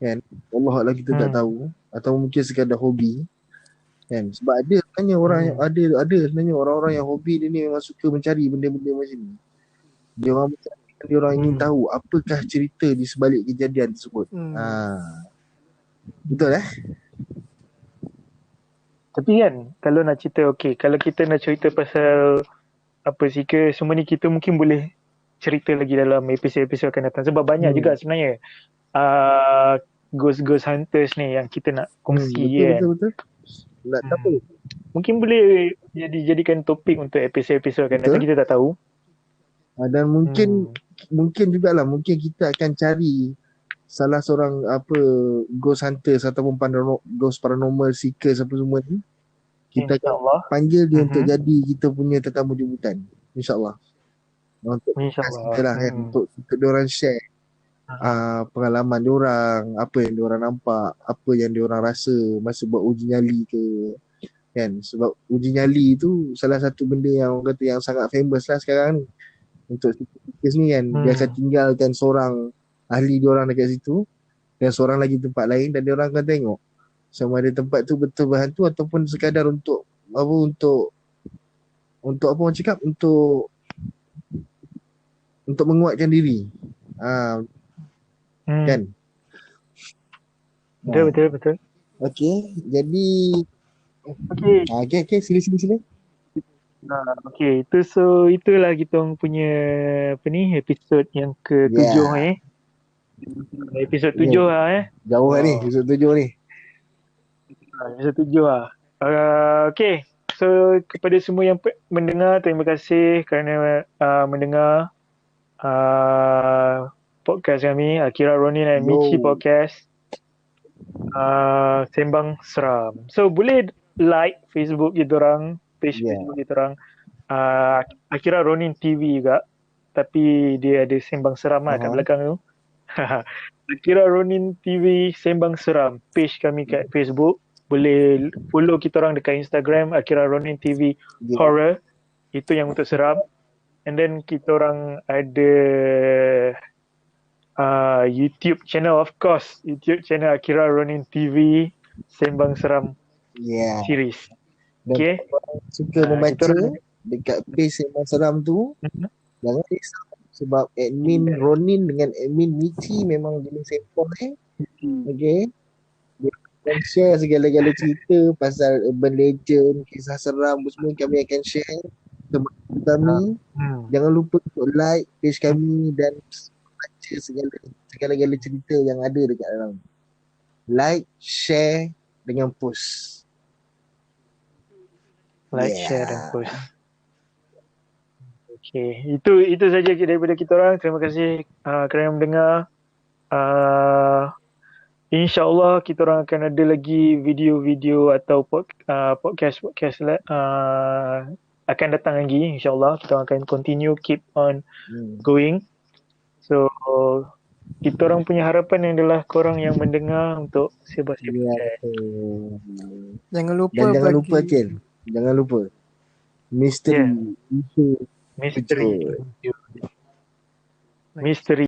kan. Allah Allah kita tak tahu, atau mungkin sekadar hobi kan. Sebab ada sebenarnya orang yang ada sebenarnya orang-orang yang hobi dia ni memang suka mencari benda-benda macam ni. Dia orang ingin tahu apakah cerita di sebalik kejadian tersebut. Betul Tapi kan kalau nak cerita, kalau kita nak cerita pasal apa sih ke semua ni, kita mungkin boleh cerita lagi dalam episod-episod akan datang. Sebab banyak juga sebenarnya ghost hunters ni yang kita nak kongsi kan. Betul. Nak tahu. Mungkin boleh jadikan topik untuk episod-episod akan datang, kita tak tahu. Dan mungkin jugalah, mungkin kita akan cari salah seorang ghost hunters ataupun ghost paranormal seekers apa semua ni. Kita akan panggil dia untuk jadi kita punya tetamu jemputan. InsyaAllah. Untuk InsyaAllah. Kan, untuk diorang share pengalaman diorang, apa yang diorang nampak, apa yang diorang rasa masa buat uji nyali ke kan. Sebab uji nyali tu salah satu benda yang orang kata yang sangat famous lah sekarang ni untuk seekers ni kan. Dia akan tinggalkan seorang ahli diorang dekat situ dan seorang lagi tempat lain, dan diorang akan tengok sama ada tempat tu betul berhantu ataupun sekadar untuk apa orang cakap, untuk menguatkan diri. Kan? Betul. Okey, jadi okey, sila. Itulah kita orang punya episod yang ke-7 Episod 7 Jauh ni, episod 7 ni. Episod 7 okay. So kepada semua yang mendengar, terima kasih kerana mendengar podcast kami, Akira Ronin dan Michi Podcast, Sembang Seram. So boleh like Facebook kita orang, page Facebook kita orang, Akira Ronin TV juga, tapi dia ada Sembang Seram kat belakang tu. Akira Ronin TV Sembang Seram, page kami kat Facebook. Boleh follow kita orang dekat Instagram, Akira Ronin TV Horror. Itu yang untuk seram. And then kita orang ada YouTube channel, of course. YouTube channel Akira Ronin TV Sembang Seram series. Okay. Suka membaca dekat page Sembang Seram tu, jangan risau. Sebab admin Ronin dengan admin Michi memang jenis sempong Okay. Dan share segala-gala cerita pasal urban legend, kisah seram semua kami akan share. teman kami. Jangan lupa untuk like page kami dan baca segala-gala cerita yang ada dekat dalam. Like, share dengan post. Like, Yeah. share dan post. Okay, itu saja daripada kita orang. Terima kasih kerana mendengar. InsyaAllah kita orang akan ada lagi video-video atau podcast akan datang lagi. InsyaAllah kita orang akan continue keep on going. So kita orang punya harapan adalah korang yang mendengar untuk sibuk-sibuk. Jangan lupa Dan jangan lupa Ken. Jangan lupa misteri. Misteri.